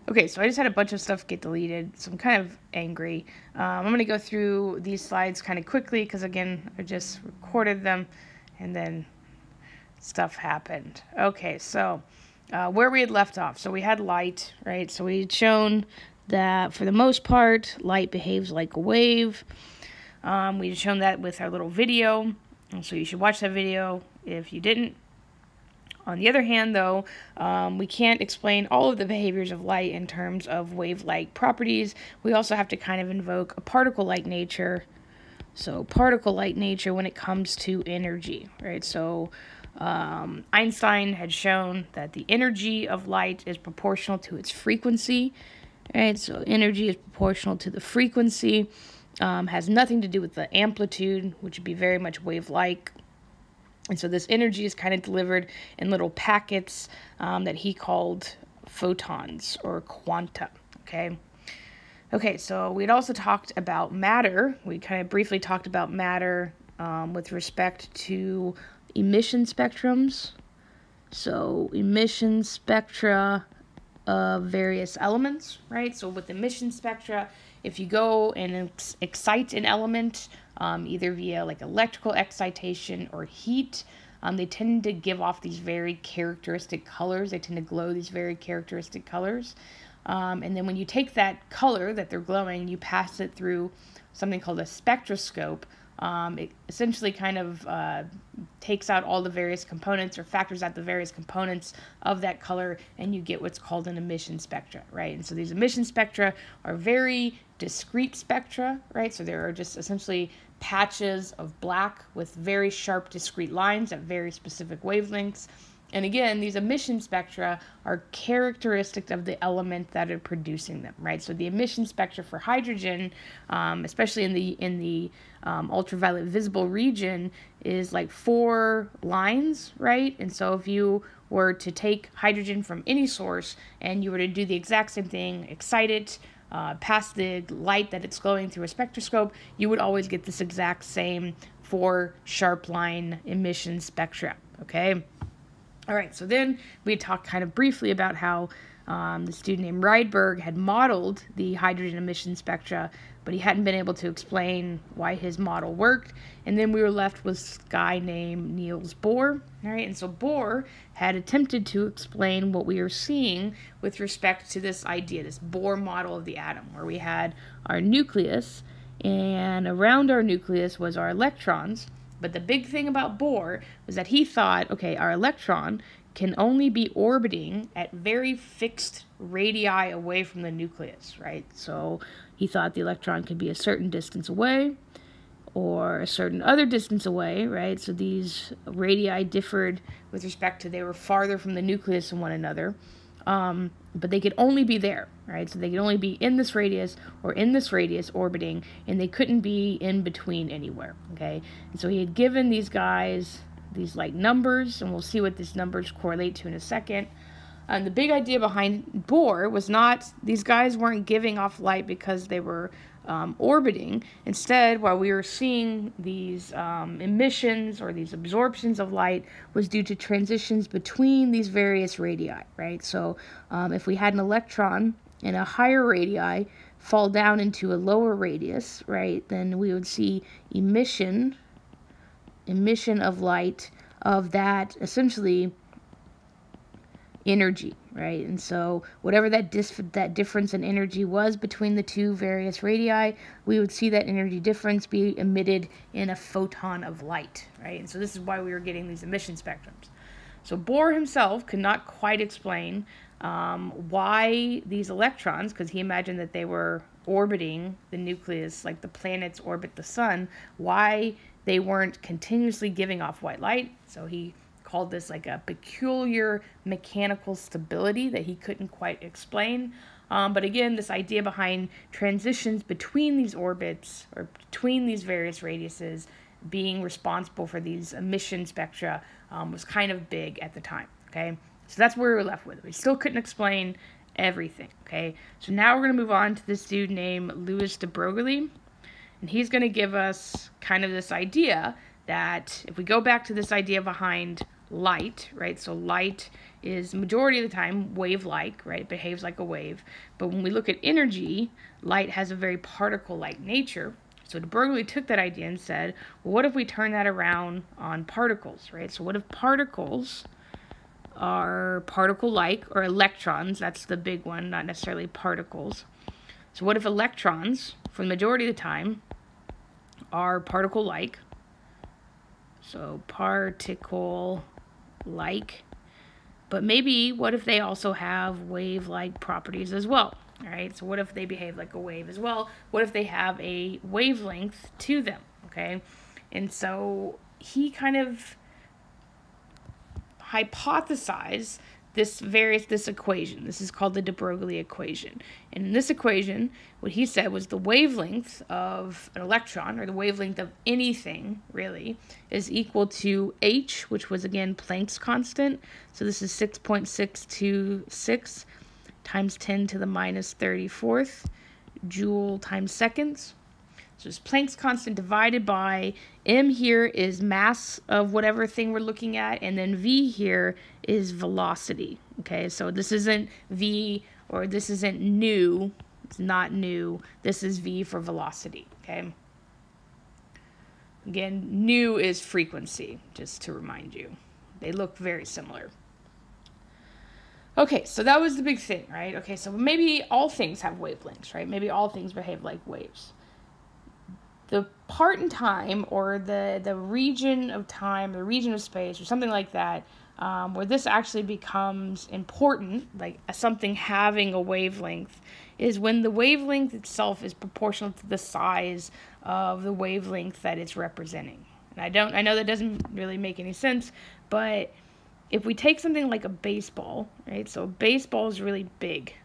Okay, so I just had a bunch of stuff get deleted, so I'm kind of angry. I'm going to go through these slides kind of quickly because, again, I just recorded them and then stuff happened. Okay, so where we had left off. So we had light, right? So we had shown that for the most part, light behaves like a wave. We had shown that with our little video, so you should watch that video if you didn't. On the other hand, though, we can't explain all of the behaviors of light in terms of wave-like properties. We also have to kind of invoke a particle-like nature. So particle-like nature when it comes to energy, right? So Einstein had shown that the energy of light is proportional to its frequency, right? So energy is proportional to the frequency. Has nothing to do with the amplitude, which would be very much wave-like. And so this energy is kind of delivered in little packets that he called photons or quanta, okay? Okay, so we'd also talked about matter. We kind of briefly talked about matter with respect to emission spectrums. So emission spectra of various elements, right? So with emission spectra, if you go and excite an element, either via like electrical excitation or heat, they tend to give off these very characteristic colors. They tend to glow these very characteristic colors. And then when you take that color that they're glowing, you pass it through something called a spectroscope. It essentially kind of takes out all the various components or factors out the various components of that color, and you get what's called an emission spectra, right? And so these emission spectra are very discrete spectra, right? So there are just essentially patches of black with very sharp discrete lines at very specific wavelengths. And again, these emission spectra are characteristic of the element that are producing them, right? So the emission spectra for hydrogen, especially in the ultraviolet visible region, is like 4 lines, right? And so if you were to take hydrogen from any source and you were to do the exact same thing, excite it, pass the light that it's glowing through a spectroscope, you would always get this exact same 4 sharp line emission spectra, okay? All right, so then we talked kind of briefly about how the student named Rydberg had modeled the hydrogen emission spectra, but he hadn't been able to explain why his model worked. And then we were left with this guy named Niels Bohr. All right, and so Bohr had attempted to explain what we are seeing with respect to this idea, this Bohr model of the atom, where we had our nucleus, and around our nucleus was our electrons. But the big thing about Bohr was that he thought, okay, our electron can only be orbiting at very fixed radii away from the nucleus, right? So he thought the electron could be a certain distance away or a certain other distance away, right? So these radii differed with respect to they were farther from the nucleus than one another. But they could only be there, right? So they could only be in this radius or in this radius orbiting, and they couldn't be in between anywhere, okay? And so he had given these guys these like numbers, and we'll see what these numbers correlate to in a second. And the big idea behind Bohr was not, these guys weren't giving off light because they were orbiting. Instead, while we were seeing these emissions or these absorptions of light was due to transitions between these various radii, right? So if we had an electron in a higher radii fall down into a lower radius, right, then we would see emission of light of that essentially energy, right? And so whatever that difference in energy was between the two various radii, we would see that energy difference be emitted in a photon of light, right? And so this is why we were getting these emission spectrums. So Bohr himself could not quite explain why these electrons, because he imagined that they were orbiting the nucleus like the planets orbit the sun, why they weren't continuously giving off white light. So he called this like a peculiar mechanical stability that he couldn't quite explain. But again, this idea behind transitions between these orbits or between these various radiuses being responsible for these emission spectra was kind of big at the time, okay? So that's where we were left with. We still couldn't explain everything, okay? So now we're going to move on to this dude named Louis de Broglie, and he's going to give us kind of this idea that if we go back to this idea behind light, right? So light is majority of the time wave-like, right? It behaves like a wave. But when we look at energy, light has a very particle-like nature. So de Broglie took that idea and said, well, what if we turn that around on particles, right? So what if particles are particle-like, or electrons, that's the big one, not necessarily particles. So what if electrons, for the majority of the time, are particle-like? So particle-like. But maybe, what if they also have wave-like properties as well? All right, so what if they behave like a wave as well? What if they have a wavelength to them, okay? And so he kind of hypothesized this equation. This is called the de Broglie equation. And in this equation, what he said was the wavelength of an electron, or the wavelength of anything, really, is equal to h, which was, again, Planck's constant. So this is 6.626 times 10 to the minus 34th joule times seconds. So it's Planck's constant divided by m here is mass of whatever thing we're looking at, and then v here is velocity. Okay, so this isn't v, or this isn't nu. It's not nu. This is v for velocity. Okay. Again, nu is frequency, just to remind you. They look very similar. Okay, so that was the big thing, right? Okay, so maybe all things have wavelengths, right? Maybe all things behave like waves. The part in time, or the region of time, the region of space, or something like that, where this actually becomes important, like something having a wavelength, is when the wavelength itself is proportional to the size of the wavelength that it's representing. And I know that doesn't really make any sense, but if we take something like a baseball, right? So a baseball is really big,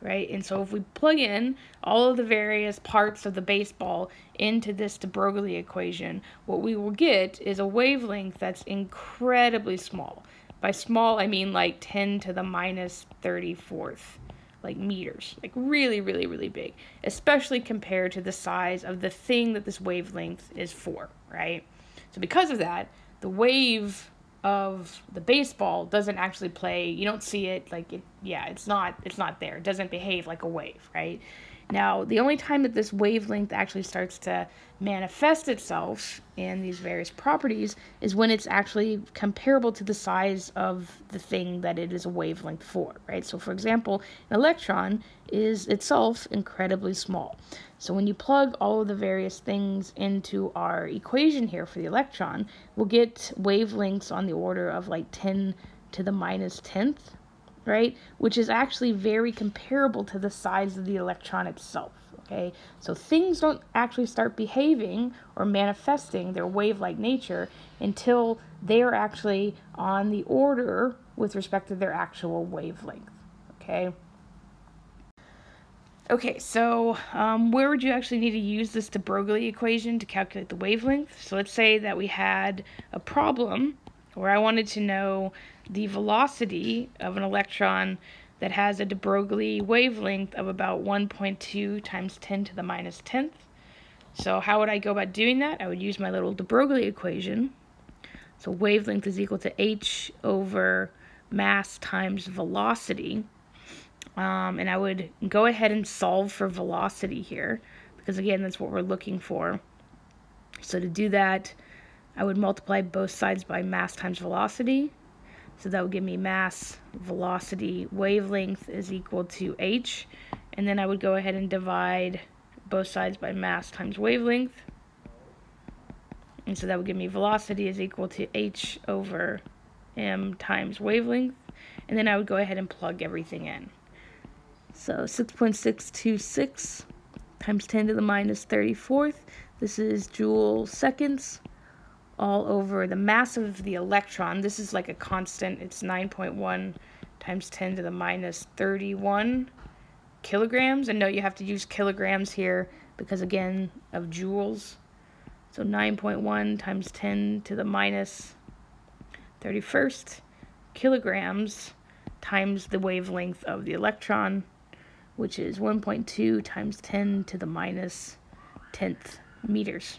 right? And so if we plug in all of the various parts of the baseball into this de Broglie equation, what we will get is a wavelength that's incredibly small. By small, I mean like 10 to the minus 34th, like meters, like really, really, really big, especially compared to the size of the thing that this wavelength is for, right? So because of that, the wave of the baseball doesn't actually play, you don't see it, like it, yeah, it's not there. It doesn't behave like a wave, right? Now, the only time that this wavelength actually starts to manifest itself in these various properties is when it's actually comparable to the size of the thing that it is a wavelength for, right? So, for example, an electron is itself incredibly small. So when you plug all of the various things into our equation here for the electron, we'll get wavelengths on the order of like 10 to the minus 10th, right? Which is actually very comparable to the size of the electron itself, okay? So things don't actually start behaving or manifesting their wave-like nature until they are actually on the order with respect to their actual wavelength, okay? Okay, so where would you actually need to use this de Broglie equation to calculate the wavelength? So let's say that we had a problem where I wanted to know the velocity of an electron that has a de Broglie wavelength of about 1.2 times 10 to the minus 10th. So how would I go about doing that? I would use my little de Broglie equation. So wavelength is equal to h over mass times velocity. And I would go ahead and solve for velocity here, because again, that's what we're looking for. So to do that, I would multiply both sides by mass times velocity. So that would give me mass, velocity, wavelength is equal to h. And then I would go ahead and divide both sides by mass times wavelength. And so that would give me velocity is equal to h over m times wavelength. And then I would go ahead and plug everything in. So 6.626 times 10 to the minus 34th. This is joule seconds all over the mass of the electron. This is like a constant. It's 9.1 times 10 to the minus 31 kilograms. And note you have to use kilograms here because, again, of joules. So 9.1 times 10 to the minus 31st kilograms times the wavelength of the electron, which is 1.2 times 10 to the minus 10th meters.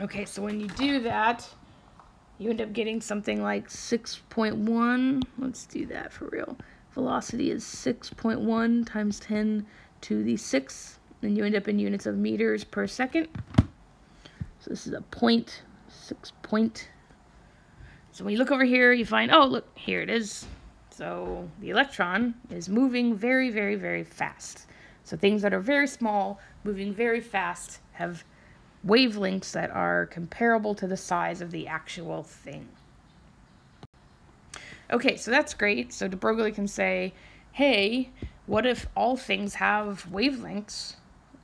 Okay, so when you do that, you end up getting something like 6.1. Let's do that for real. Velocity is 6.1 times 10 to the 6th. And you end up in units of meters per second. So this is a point, 6 point. So when you look over here, you find, oh, look, here it is. So the electron is moving very, very, very fast. So things that are very small, moving very fast, have wavelengths that are comparable to the size of the actual thing. Okay, so that's great. So de Broglie can say, hey, what if all things have wavelengths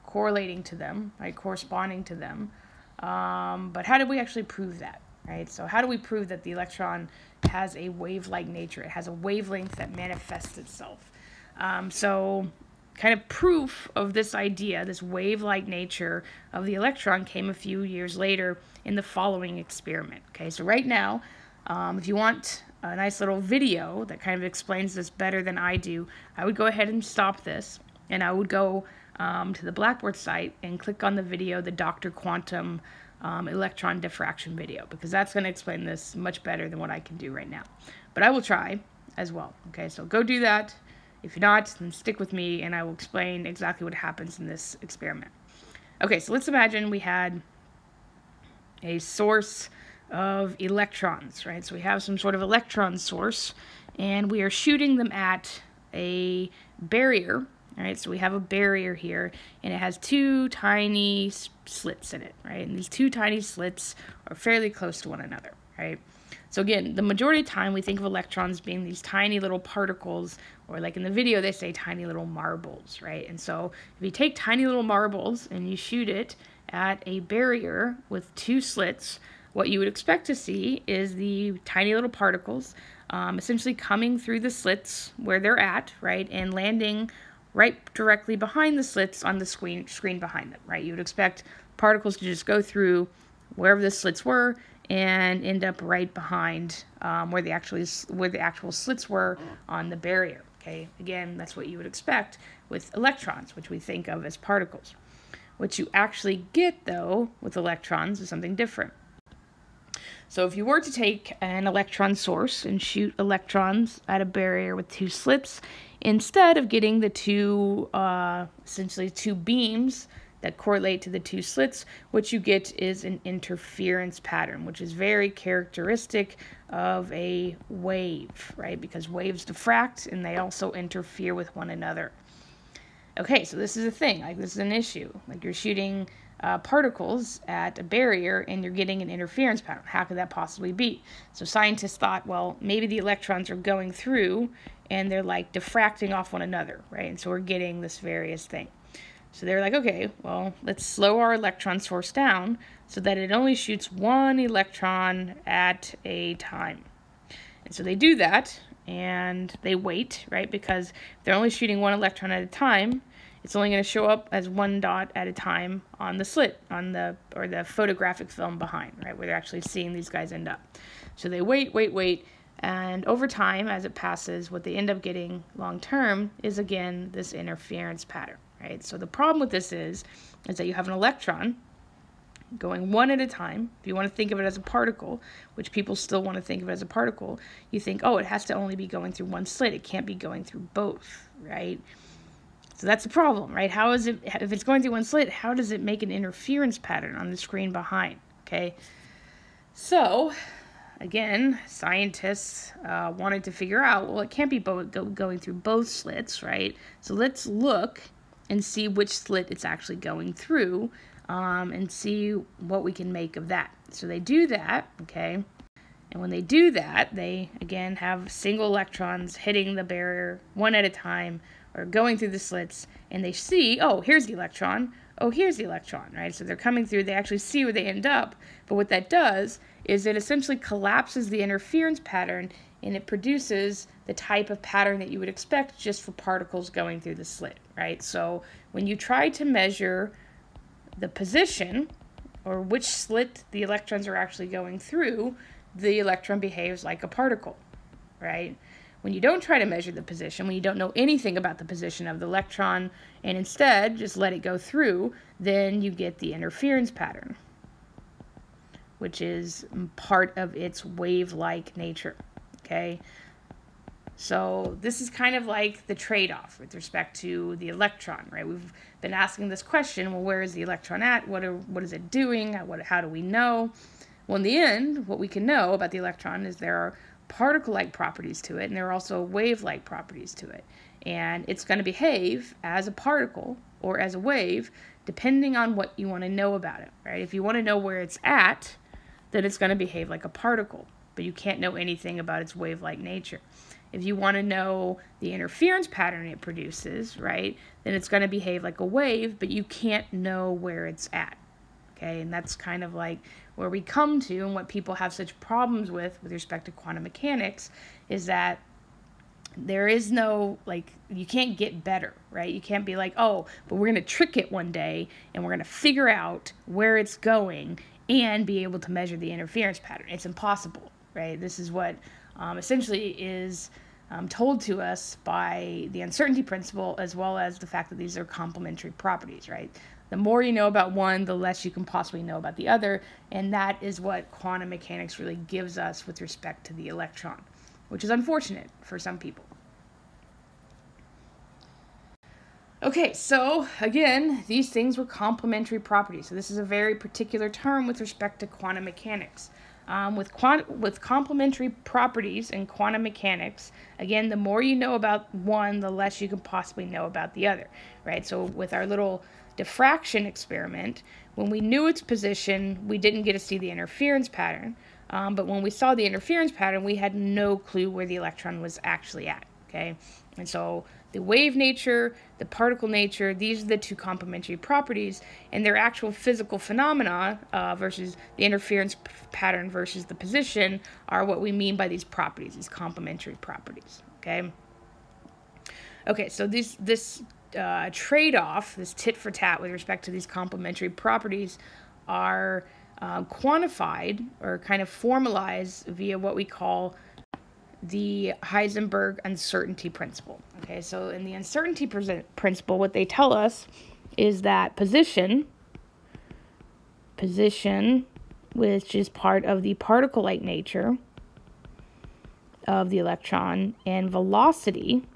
correlating to them, right, corresponding to them? But how do we actually prove that, right? So how do we prove that the electron has a wave-like nature? It has a wavelength that manifests itself. So kind of proof of this idea, this wave-like nature of the electron, came a few years later in the following experiment. Okay, so right now, if you want a nice little video that kind of explains this better than I do, I would go ahead and stop this, and I would go to the Blackboard site and click on the video, the Dr. Quantum electron diffraction video, because that's going to explain this much better than what I can do right now. But I will try as well. Okay, so go do that. If you're not, then stick with me and I will explain exactly what happens in this experiment. Okay, so let's imagine we had a source of electrons, right? So we have some sort of electron source and we are shooting them at a barrier. All right, so we have a barrier here, and it has two tiny slits in it, right? And these two tiny slits are fairly close to one another, right? So again, the majority of the time we think of electrons being these tiny little particles, or like in the video they say tiny little marbles, right? And so if you take tiny little marbles and you shoot it at a barrier with two slits, what you would expect to see is the tiny little particles essentially coming through the slits where they're at, right, and landing right directly behind the slits on the screen behind them, right? You would expect particles to just go through wherever the slits were and end up right behind where the actual slits were on the barrier. Okay, again, that's what you would expect with electrons, which we think of as particles. What you actually get, though, with electrons is something different. So if you were to take an electron source and shoot electrons at a barrier with two slits, instead of getting the two, essentially two beams that correlate to the two slits, what you get is an interference pattern, which is very characteristic of a wave, right? Because waves diffract and they also interfere with one another. Okay, so this is a thing, like this is an issue. Like you're shooting particles at a barrier and you're getting an interference pattern. How could that possibly be? So scientists thought, well, maybe the electrons are going through and they're like diffracting off one another, right? And so we're getting this various thing. So they're like, okay, well, let's slow our electron source down so that it only shoots one electron at a time. And so they do that and they wait, right? Because if they're only shooting one electron at a time, it's only going to show up as one dot at a time on the slit, on the photographic film behind, right, where they're actually seeing these guys end up. So they wait, and over time, as it passes, what they end up getting long term is, again, this interference pattern, right? So the problem with this is that you have an electron going one at a time. If you want to think of it as a particle, which people still want to think of it as a particle, you think, oh, it has to only be going through one slit. It can't be going through both, right? So that's the problem, right? How is it, if it's going through one slit, how does it make an interference pattern on the screen behind, okay? So, again, scientists wanted to figure out, well, it can't be going through both slits, right? So let's look and see which slit it's actually going through and see what we can make of that. So they do that, okay? And when they do that, they, again, have single electrons hitting the barrier one at a time, or going through the slits, and they see, oh, here's the electron, oh, here's the electron, right? So they're coming through, they actually see where they end up, but what that does is it essentially collapses the interference pattern, and it produces the type of pattern that you would expect just for particles going through the slit, right? So when you try to measure the position, or which slit the electrons are actually going through, the electron behaves like a particle, right? When you don't try to measure the position, when you don't know anything about the position of the electron, and instead just let it go through, then you get the interference pattern. which is part of its wave-like nature, okay? So this is kind of like the trade-off with respect to the electron, right? We've been asking this question, well, where is the electron at? What is it doing? How do we know? Well, in the end, what we can know about the electron is there are particle-like properties to it, and there are also wave-like properties to it. And it's going to behave as a particle or as a wave, depending on what you want to know about it, right? If you want to know where it's at, then it's going to behave like a particle, but you can't know anything about its wave-like nature. If you want to know the interference pattern it produces, right, then it's going to behave like a wave, but you can't know where it's at, okay? And that's kind of like where we come to, and what people have such problems with respect to quantum mechanics, is that there is no, like, you can't get better, right? You can't be like, oh, but we're going to trick it one day, and we're going to figure out where it's going and be able to measure the interference pattern. It's impossible, right? This is what essentially is told to us by the uncertainty principle, as well as the fact that these are complementary properties, right? The more you know about one, the less you can possibly know about the other, and that is what quantum mechanics really gives us with respect to the electron, which is unfortunate for some people. Okay, so again, these things were complementary properties. So this is a very particular term with respect to quantum mechanics. With complementary properties in quantum mechanics, again, the more you know about one, the less you can possibly know about the other, right? So with our little diffraction experiment, when we knew its position, we didn't get to see the interference pattern. But when we saw the interference pattern, we had no clue where the electron was actually at, okay? And so the wave nature, the particle nature, these are the two complementary properties, and their actual physical phenomena versus the interference pattern versus the position are what we mean by these properties, these complementary properties, okay? Okay, so this trade-off, this tit for tat with respect to these complementary properties are quantified or kind of formalized via what we call the Heisenberg uncertainty principle. Okay, so in the uncertainty principle, what they tell us is that position, which is part of the particle-like nature of the electron, and velocity,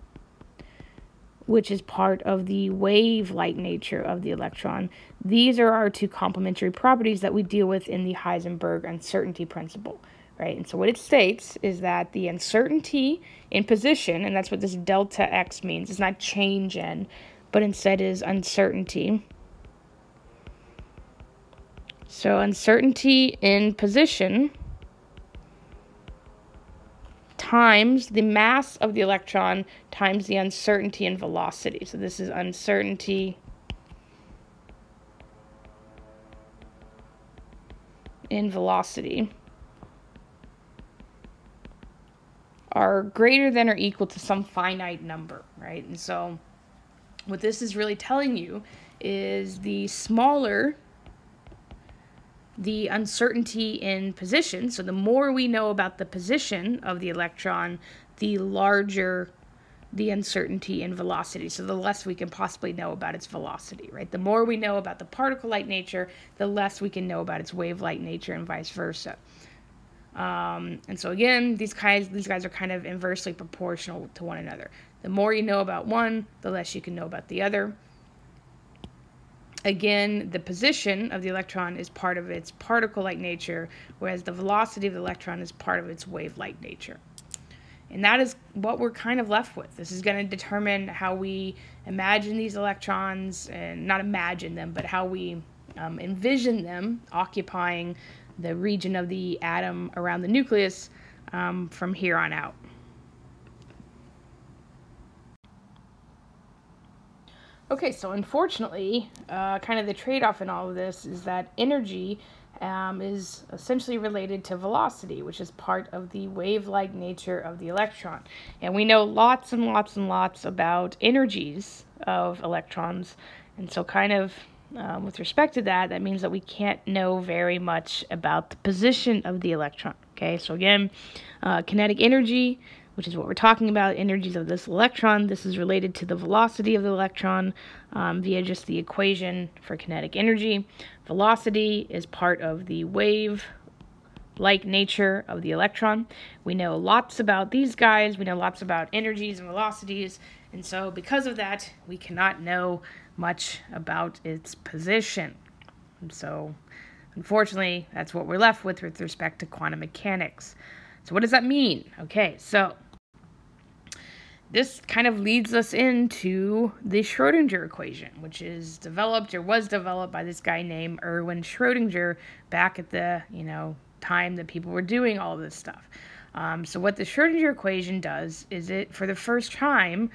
which is part of the wave-like nature of the electron, these are our two complementary properties that we deal with in the Heisenberg uncertainty principle. Right? And so what it states is that the uncertainty in position, and that's what this delta x means, it's not change in, but instead is uncertainty. So uncertainty in position times the mass of the electron times the uncertainty in velocity. So this is uncertainty in velocity are greater than or equal to some finite number, right? And so what this is really telling you is the smaller the uncertainty in position, so the more we know about the position of the electron, the larger the uncertainty in velocity, so the less we can possibly know about its velocity, right? The more we know about the particle-like nature, the less we can know about its wave-like nature, and vice versa. And so again, these guys are kind of inversely proportional to one another. The more you know about one, the less you can know about the other. Again, the position of the electron is part of its particle-like nature, whereas the velocity of the electron is part of its wave-like nature. And that is what we're kind of left with. This is going to determine how we imagine these electrons, and not imagine them, but how we envision them occupying the region of the atom around the nucleus from here on out. Okay, so unfortunately, kind of the trade-off in all of this is that energy is essentially related to velocity, which is part of the wave-like nature of the electron. And we know lots and lots and lots about energies of electrons, and so kind of with respect to that, that means that we can't know very much about the position of the electron. Okay, so again, kinetic energy, which is what we're talking about, energies of this electron, this is related to the velocity of the electron via just the equation for kinetic energy. Velocity is part of the wave like nature of the electron. We know lots about these guys. We know lots about energies and velocities. And so because of that, we cannot know much about its position. And so unfortunately, that's what we're left with respect to quantum mechanics. So what does that mean? Okay, so this kind of leads us into the Schrödinger equation, which is developed or was developed by this guy named Erwin Schrödinger back at the, time that people were doing all this stuff. So what the Schrödinger equation does is it, for the first time,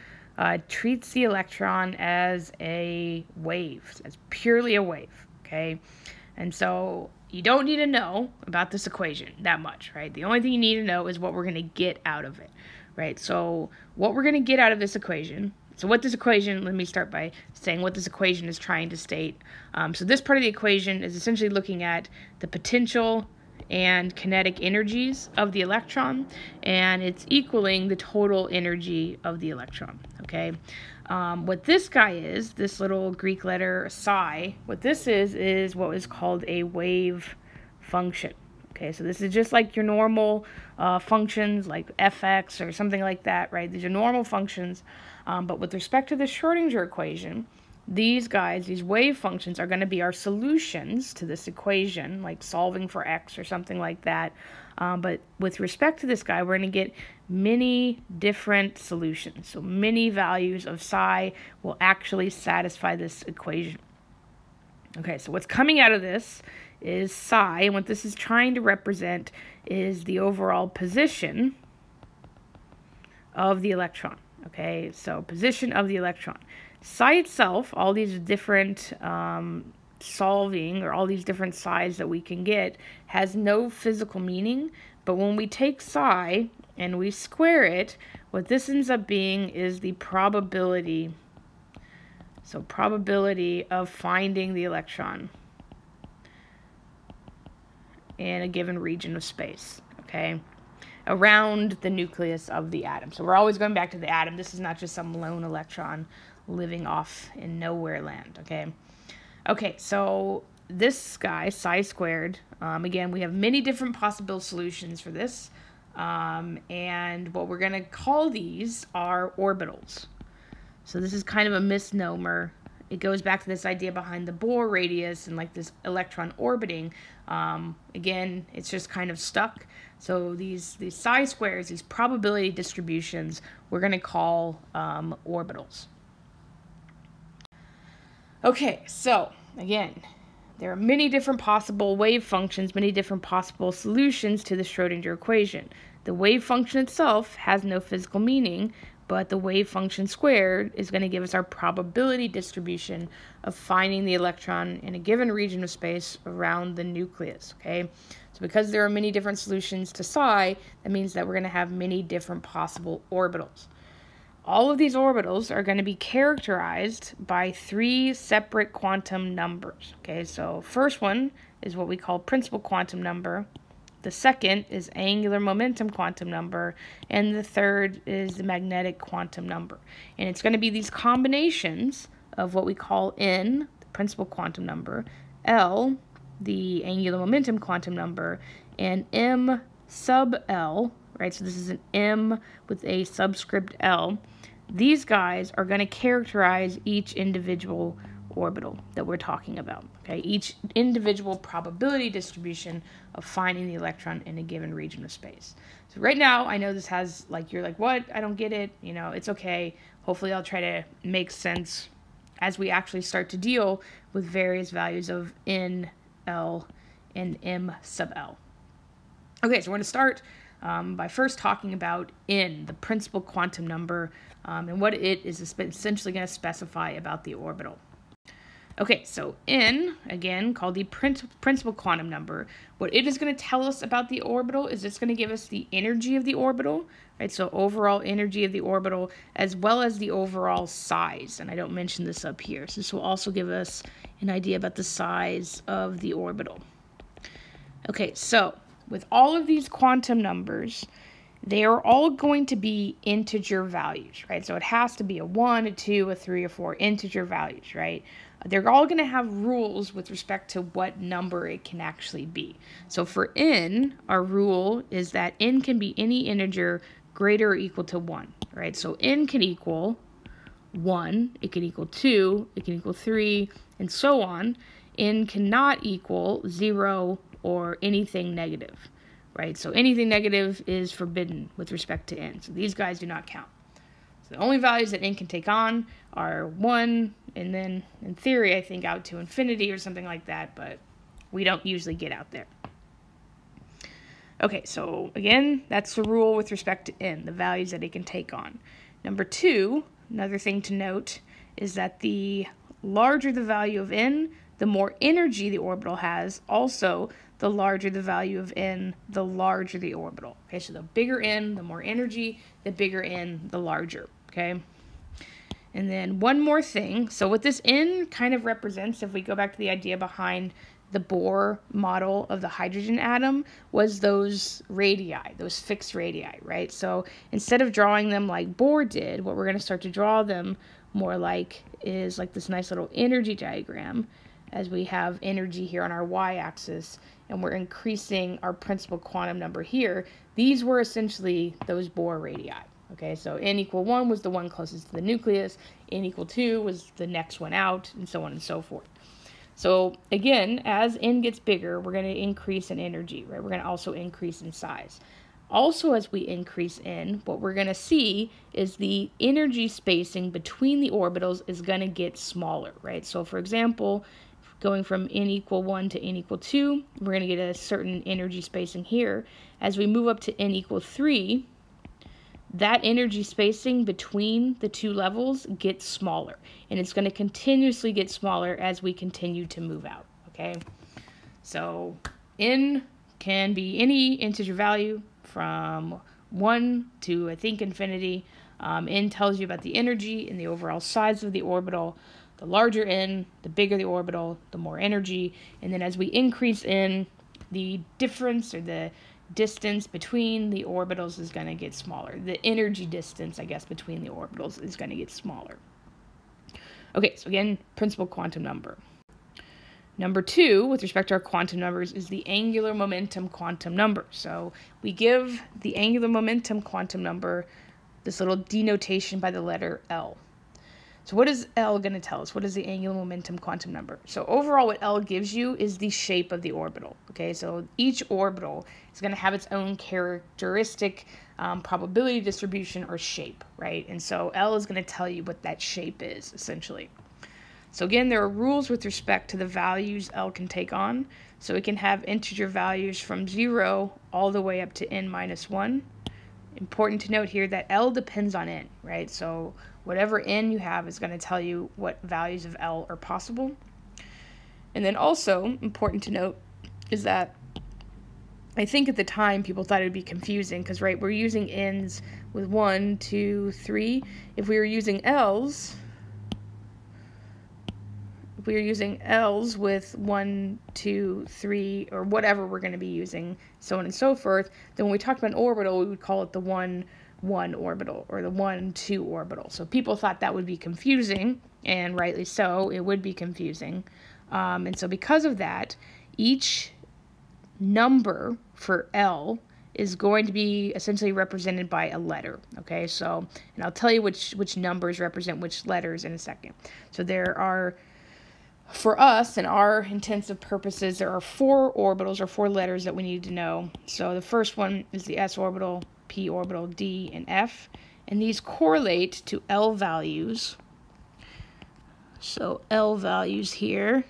treats the electron as a wave, as purely a wave, okay? And so you don't need to know about this equation that much, right? The only thing you need to know is what we're going to get out of it, right? So what we're going to get out of this equation, let me start by saying what this equation is trying to state. So this part of the equation is essentially looking at the potential and kinetic energies of the electron, and it's equaling the total energy of the electron, okay? What this guy is, this little Greek letter psi, what this is what is called a wave function. Okay, so this is just like your normal functions like fx or something like that, right? These are normal functions, but with respect to the Schrödinger equation, these guys, these wave functions, are going to be our solutions to this equation, like solving for x or something like that. But with respect to this guy, we're going to get many different solutions. So many values of psi will actually satisfy this equation. Okay, so what's coming out of this is psi, and what this is trying to represent is the overall position of the electron. Okay, so position of the electron. Psi itself, all these different solving, or all these different psis that we can get, has no physical meaning. But when we take psi and we square it, what this ends up being is the probability. So probability of finding the electron in a given region of space, okay, around the nucleus of the atom. So we're always going back to the atom. This is not just some lone electron living off in nowhere land, okay? Okay, so this guy, psi squared, again, we have many different possible solutions for this, and what we're going to call these are orbitals. So this is kind of a misnomer. It goes back to this idea behind the Bohr radius and like this electron orbiting. Again, it's just kind of stuck. So these psi squares, these probability distributions, we're going to call orbitals. Okay, so again, there are many different possible wave functions, many different possible solutions to the Schrödinger equation. The wave function itself has no physical meaning, but the wave function squared is going to give us our probability distribution of finding the electron in a given region of space around the nucleus, okay? So because there are many different solutions to psi, that means that we're going to have many different possible orbitals. All of these orbitals are going to be characterized by three separate quantum numbers, okay? So first one is what we call principal quantum number. The second is angular momentum quantum number, and the third is the magnetic quantum number. And it's going to be these combinations of what we call N, the principal quantum number, L, the angular momentum quantum number, and M sub L, right? So this is an M with a subscript L. These guys are going to characterize each individual orbital that we're talking about, okay? Each individual probability distribution of finding the electron in a given region of space. So right now, I know this has, like, you're like, what? I don't get it. You know, it's okay. Hopefully I'll try to make sense as we actually start to deal with various values of N, L, and M sub L. Okay, so we're going to start by first talking about N, the principal quantum number, and what it is essentially going to specify about the orbital. Okay, so N, again, called the principal quantum number, what it is going to tell us about the orbital is it's going to give us the energy of the orbital, right? So overall energy of the orbital, as well as the overall size. And I don't mention this up here. So this will also give us an idea about the size of the orbital. Okay, so with all of these quantum numbers, they are all going to be integer values, right? So it has to be a 1, a 2, a 3, or 4 integer values, right? They're all going to have rules with respect to what number it can actually be. So for n, our rule is that n can be any integer greater or equal to 1, right? So n can equal 1, it can equal 2, it can equal 3, and so on. N cannot equal 0 or anything negative, right? So anything negative is forbidden with respect to n. So these guys do not count. So the only values that n can take on are 1, and then in theory I think out to infinity or something like that, but we don't usually get out there. Okay, so again, that's the rule with respect to n, the values that it can take on. Number 2, another thing to note is that the larger the value of n, the more energy the orbital has. Also, the larger the value of n, the larger the orbital. Okay, so the bigger n, the more energy, the bigger n, the larger. Okay, and then one more thing. So what this n kind of represents, if we go back to the idea behind the Bohr model of the hydrogen atom, was those radii, those fixed radii, right? So instead of drawing them like Bohr did, what we're going to start to draw them more like is like this nice little energy diagram, as we have energy here on our y-axis, and we're increasing our principal quantum number here. These were essentially those Bohr radii. Okay, so n equal 1 was the one closest to the nucleus, n equal 2 was the next one out, and so on and so forth. So again, as n gets bigger, we're going to increase in energy, right? We're going to also increase in size. Also, as we increase n, what we're going to see is the energy spacing between the orbitals is going to get smaller, right? So for example, going from n equal 1 to n equal 2, we're going to get a certain energy spacing here. As we move up to n equal 3, that energy spacing between the two levels gets smaller, and it's going to continuously get smaller as we continue to move out, okay? So n can be any integer value from 1 to, I think, infinity. N tells you about the energy and the overall size of the orbital. The larger n, the bigger the orbital, the more energy. And then as we increase n, the difference or the distance between the orbitals is going to get smaller. The energy distance, I guess, between the orbitals is going to get smaller. Okay, so again, principal quantum number. Number 2, with respect to our quantum numbers, is the angular momentum quantum number. So we give the angular momentum quantum number this little denotation by the letter L. So what is L going to tell us? What is the angular momentum quantum number? So overall, what L gives you is the shape of the orbital. Okay, so each orbital is going to have its own characteristic probability distribution or shape, right? And so L is going to tell you what that shape is, essentially. So again, there are rules with respect to the values L can take on. So it can have integer values from 0 all the way up to n minus 1. Important to note here that L depends on n, right? So whatever n you have is going to tell you what values of L are possible. And then also important to note is that I think at the time people thought it would be confusing because, right, we're using n's with 1, 2, 3. If we were using L's, with 1, 2, 3, or whatever we're going to be using, so on and so forth, then when we talked about an orbital, we would call it the 1, 1 orbital or the 1, 2 orbital. So people thought that would be confusing, and rightly so, it would be confusing. And so because of that, each number for L is going to be essentially represented by a letter, okay? So, and I'll tell you which numbers represent which letters in a second. So there are, for us and our intensive purposes, there are 4 orbitals or 4 letters that we need to know. So the first one is the s orbital, p orbital, d, and f, and these correlate to L values. So L values here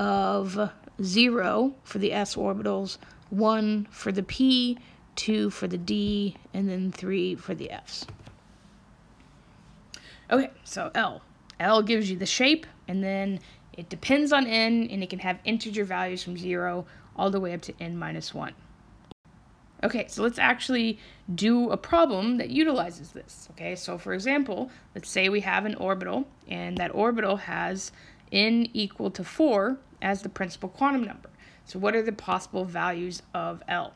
of 0 for the s orbitals, 1 for the p, 2 for the d, and then 3 for the f's. Okay, so L. L gives you the shape, and then it depends on n, and it can have integer values from 0 all the way up to n minus 1. Okay, so let's actually do a problem that utilizes this. Okay, so for example, let's say we have an orbital, and that orbital has n equal to 4 as the principal quantum number. So what are the possible values of L?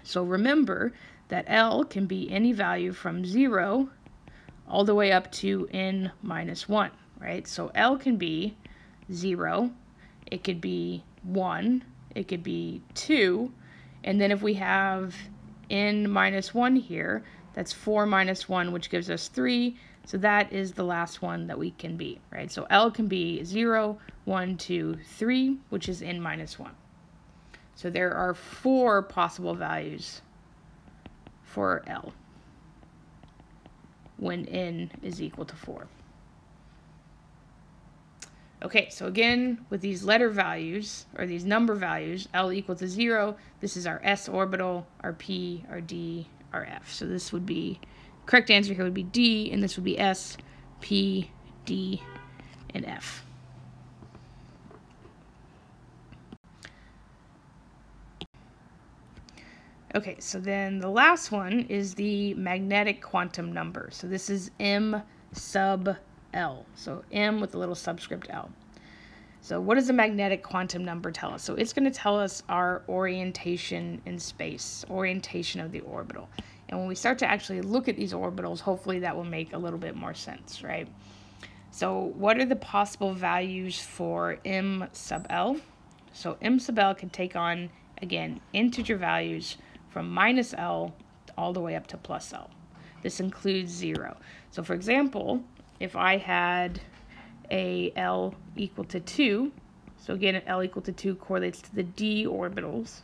So remember that L can be any value from 0 all the way up to n minus 1, right? So L can be 0, it could be 1, it could be 2, and then if we have n minus 1 here, that's 4 minus 1, which gives us 3, so that is the last one that we can be, right? So L can be 0, 1, 2, 3, which is n minus 1. So there are 4 possible values for L when n is equal to 4. Okay, so again, with these letter values, or these number values, L equal to 0, this is our s orbital, our p, our d, our f. So this would be, correct answer here would be D, and this would be S, P, D, and F. Okay, so then the last one is the magnetic quantum number. So this is M sub L. So M with a little subscript L. So what does the magnetic quantum number tell us? So it's going to tell us our orientation in space, orientation of the orbital. And when we start to actually look at these orbitals, hopefully that will make a little bit more sense, right? So what are the possible values for M sub L? So M sub L can take on, again, integer values from minus L all the way up to plus L. This includes 0. So for example, if I had a L equal to 2, so again, L equal to 2 correlates to the d orbitals,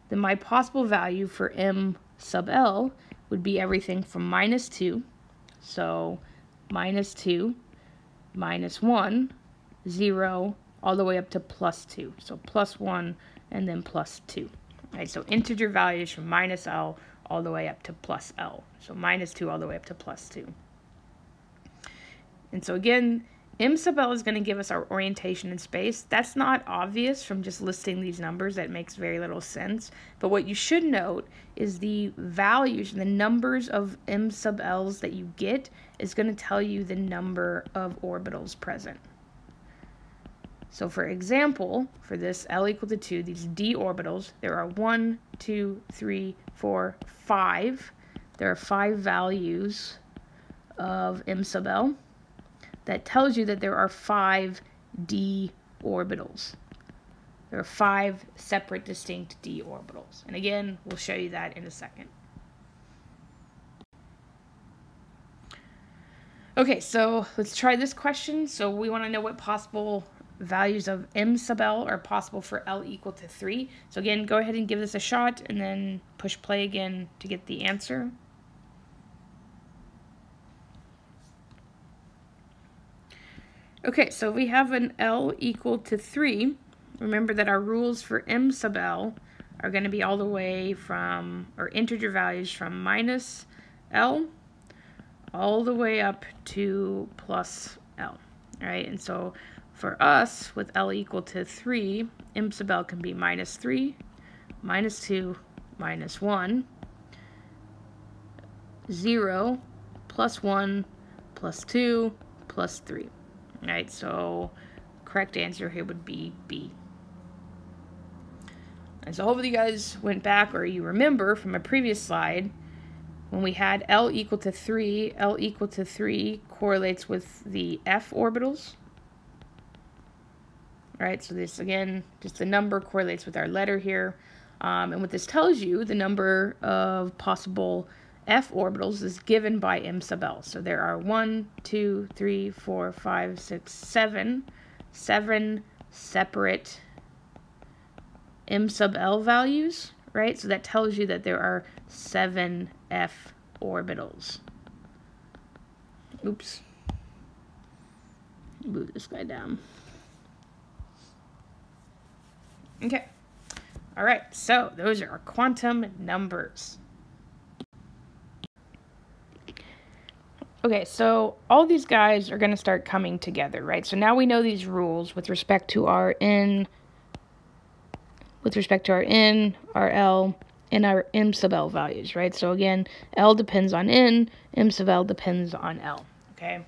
then my possible value for M sub L would be everything from minus 2, so minus 2, minus 1, 0, all the way up to plus 2, so plus 1 and then plus 2. Right, so integer values from minus L all the way up to plus L. So minus 2 all the way up to plus 2. And so again, M sub L is going to give us our orientation in space. That's not obvious from just listing these numbers. That makes very little sense. But what you should note is the values, the numbers of M sub L's that you get is going to tell you the number of orbitals present. So for example, for this L equal to 2, these d orbitals, there are 1, 2, 3, 4, 5. There are 5 values of M sub L. That tells you that there are 5 d orbitals. There are 5 separate, distinct d orbitals. And again, we'll show you that in a second. Okay, so let's try this question. So we want to know what possible values of M sub L are possible for L equal to 3. So again, go ahead and give this a shot and then push play again to get the answer. Okay, so we have an L equal to 3. Remember that our rules for M sub L are going to be all the way from, or integer values from minus L all the way up to plus L. All right, and so for us, with L equal to 3, M sub L can be minus 3, minus 2, minus 1, 0, plus 1, plus 2, plus 3. All right, so correct answer here would be B. And so hopefully you guys went back, or you remember from a previous slide, when we had L equal to 3, L equal to 3 correlates with the F orbitals. All right, so this, again, just the number correlates with our letter here. And what this tells you, the number of possible F orbitals is given by M sub L. So there are 1, 2, 3, 4, 5, 6, 7 separate M sub L values, right? So that tells you that there are 7 F orbitals. Oops. Move this guy down. Okay. All right, so those are our quantum numbers. Okay, so all these guys are going to start coming together, right? So now we know these rules with respect to our N, our L, and our M sub L values, right? So again, L depends on N, M sub L depends on L, okay?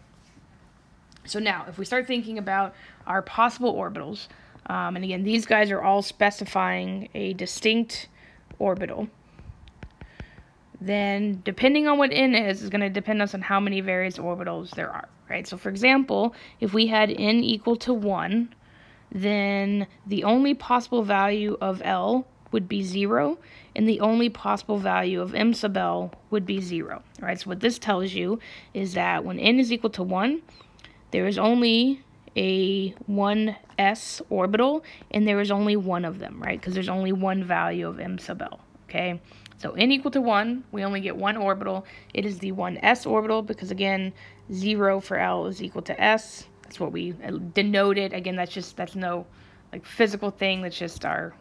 So now, if we start thinking about our possible orbitals, and again, these guys are all specifying a distinct orbital, then depending on what n is going to depend on how many various orbitals there are, right? So for example, if we had n equal to 1, then the only possible value of L would be 0, and the only possible value of m sub L would be 0, right? So what this tells you is that when n is equal to 1, there is only a 1s orbital, and there is only one of them, right? Because there's only one value of m sub L, okay? So n equal to 1, we only get one orbital. It is the 1s orbital because, again, 0 for L is equal to s. That's what we denoted. Again, that's no like physical thing. That's just our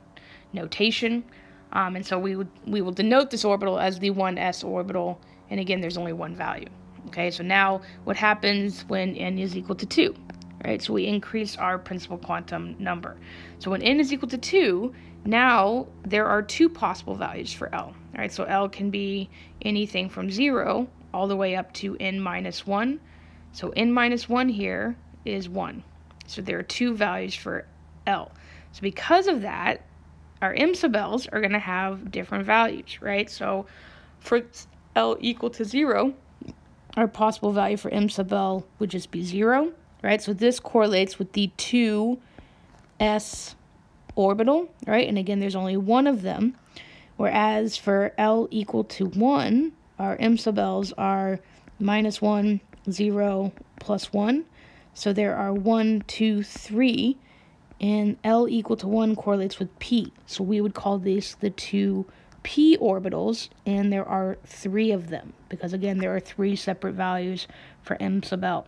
notation. And so we will denote this orbital as the 1s orbital. And again, there's only one value. Okay, so now what happens when n is equal to 2? Right, so we increase our principal quantum number. So when n is equal to 2, now there are two possible values for L. All right, so L can be anything from 0 all the way up to n minus 1. So n minus 1 here is 1. So there are two values for L. So because of that, our m sub L's are going to have different values, right? So for L equal to 0, our possible value for m sub L would just be 0, right? So this correlates with the 2s orbital, right? And again, there's only one of them. Whereas for L equal to 1, our m sub L's are minus 1, 0, plus 1. So there are 1, 2, 3, and L equal to 1 correlates with P. So we would call these the two P orbitals, and there are 3 of them, because again, there are 3 separate values for m sub L.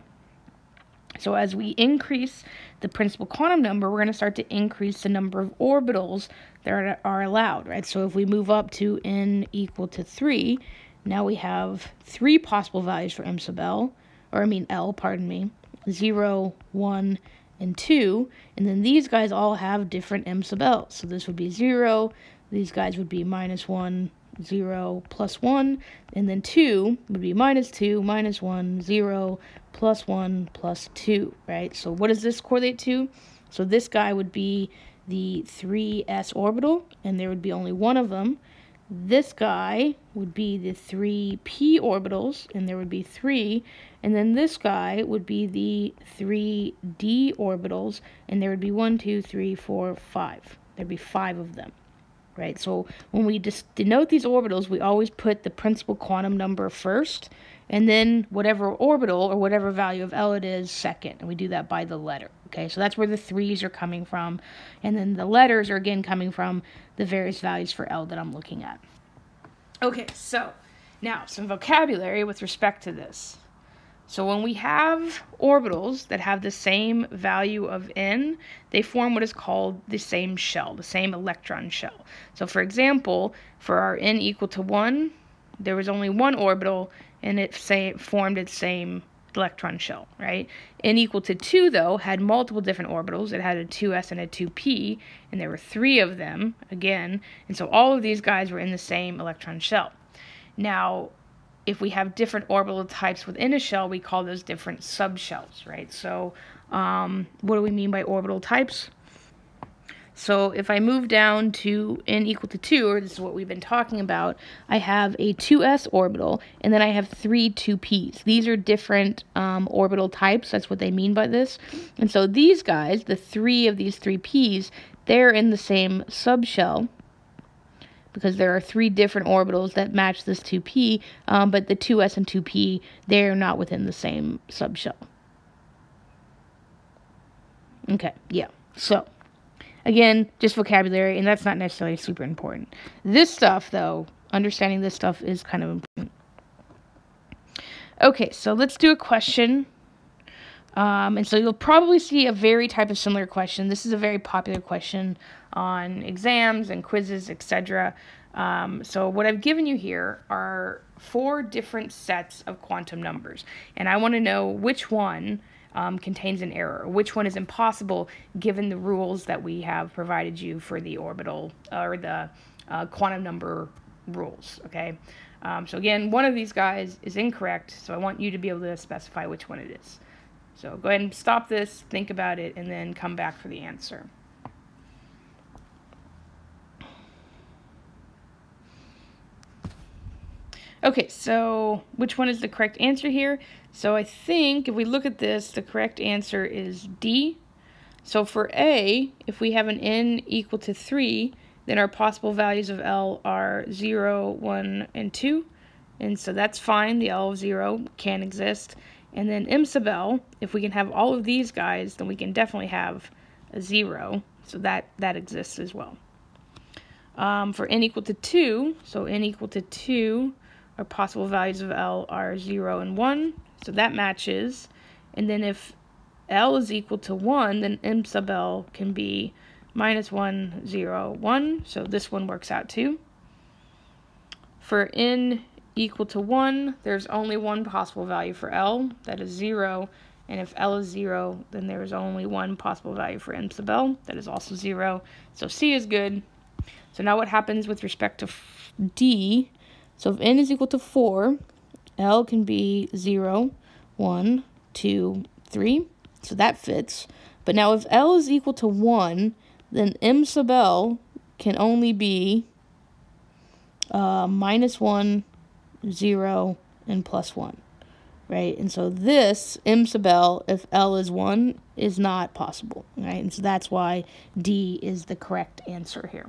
So as we increase the principal quantum number, we're going to start to increase the number of orbitals that are allowed, right? So if we move up to n equal to 3, now we have 3 possible values for m sub L, L, pardon me, 0, 1, and 2, and then these guys all have different m sub L. So this would be 0, these guys would be minus 1, 0, plus 1, and then 2 would be minus 2, minus 1, 0, plus 1, plus 2, right? So what does this correlate to? So this guy would be the 3s orbital, and there would be only one of them. This guy would be the 3p orbitals, and there would be 3. And then this guy would be the 3d orbitals, and there would be 1, 2, 3, 4, 5. There'd be 5 of them, right? So when we just denote these orbitals, we always put the principal quantum number first, and then whatever orbital or whatever value of L it is second. And we do that by the letter, okay? So that's where the 3's are coming from. And then the letters are, again, coming from the various values for L that I'm looking at. Okay, so now some vocabulary with respect to this. So when we have orbitals that have the same value of n, they form what is called the same shell, the same electron shell. So for example, for our n equal to 1, there was only one orbital, and it formed its same electron shell, right? N equal to 2, though, had multiple different orbitals. It had a 2s and a 2p, and there were 3 of them, again, and so all of these guys were in the same electron shell. Now, if we have different orbital types within a shell, we call those different subshells, right? So what do we mean by orbital types? So if I move down to n equal to 2, or this is what we've been talking about, I have a 2s orbital, and then I have 3 2p's. These are different orbital types. That's what they mean by this. And so these guys, the 3 of these 3p's, they're in the same subshell, because there are 3 different orbitals that match this 2p, but the 2s and 2p, they're not within the same subshell. Okay, yeah, so again, just vocabulary, and that's not necessarily super important. This stuff, though, understanding this stuff is kind of important. Okay, so let's do a question. And so you'll probably see a very type of similar question. This is a very popular question on exams and quizzes, etc. So what I've given you here are 4 different sets of quantum numbers, and I want to know which one contains an error, which one is impossible given the rules that we have provided you for the orbital or the quantum number rules, okay? So again, one of these guys is incorrect, so I want you to be able to specify which one it is. So go ahead and stop this, think about it, and then come back for the answer. Okay, so which one is the correct answer here? So I think if we look at this, the correct answer is D. So for A, if we have an n equal to 3, then our possible values of L are 0, 1, and 2. And so that's fine. The L of 0 can exist. And then M sub L, if we can have all of these guys, then we can definitely have a 0. So that exists as well. For n equal to 2, so n equal to 2, our possible values of L are 0 and 1. So that matches. And then if L is equal to 1, then M sub L can be minus 1, 0, 1. So this one works out too. For n equal to 1, there's only one possible value for L, that is 0. And if L is 0, then there's only one possible value for M sub L, that is also 0. So C is good. So now what happens with respect to D? So if n is equal to 4, L can be 0, 1, 2, 3. So that fits. But now if L is equal to 1, then M sub L can only be minus 1, 0, and plus 1. Right? And so this M sub L, if L is 1, is not possible. Right? And so that's why D is the correct answer here.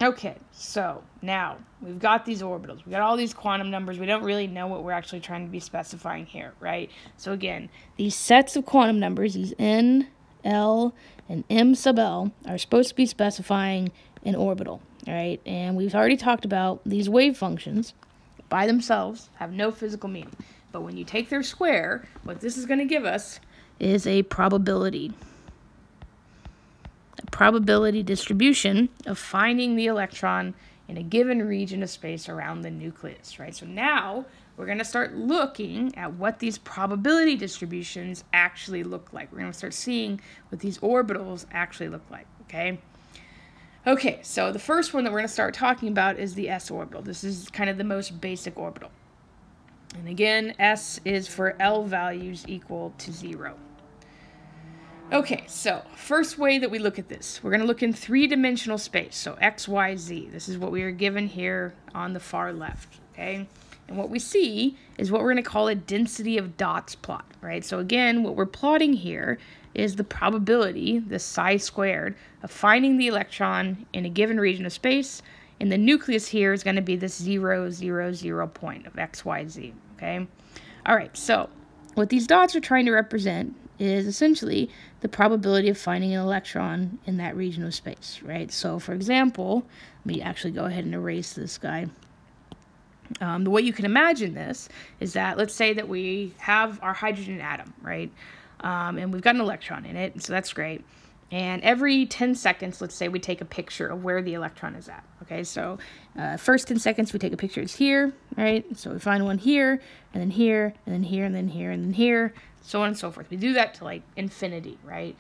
Okay, so now we've got these orbitals. We've got all these quantum numbers. We don't really know what we're actually trying to be specifying here, right? So again, these sets of quantum numbers, these n, L, and M sub L, are supposed to be specifying an orbital, all right? And we've already talked about these wave functions by themselves have no physical meaning. But when you take their square, what this is going to give us is a probability distribution of finding the electron in a given region of space around the nucleus, right? So now we're going to start looking at what these probability distributions actually look like. We're going to start seeing what these orbitals actually look like, okay? Okay, so the first one that we're going to start talking about is the s orbital. This is kind of the most basic orbital. And again, s is for L values equal to 0. Okay, so first way that we look at this, we're going to look in three-dimensional space, so x, y, z. This is what we are given here on the far left, okay? And what we see is what we're going to call a density of dots plot, right? So again, what we're plotting here is the probability, the psi squared, of finding the electron in a given region of space, and the nucleus here is going to be this 0, 0, 0 point of x, y, z, okay? All right, so what these dots are trying to represent is essentially the probability of finding an electron in that region of space, right? So, for example, let me actually go ahead and erase this guy. The way you can imagine this is that, let's say that we have our hydrogen atom, right? And we've got an electron in it, so that's great. And every 10 seconds, let's say we take a picture of where the electron is at, okay? So, first 10 seconds we take a picture, it's here, right? So we find one here, and then here, and then here, and then here, and then here, so on and so forth. We do that to like infinity, right?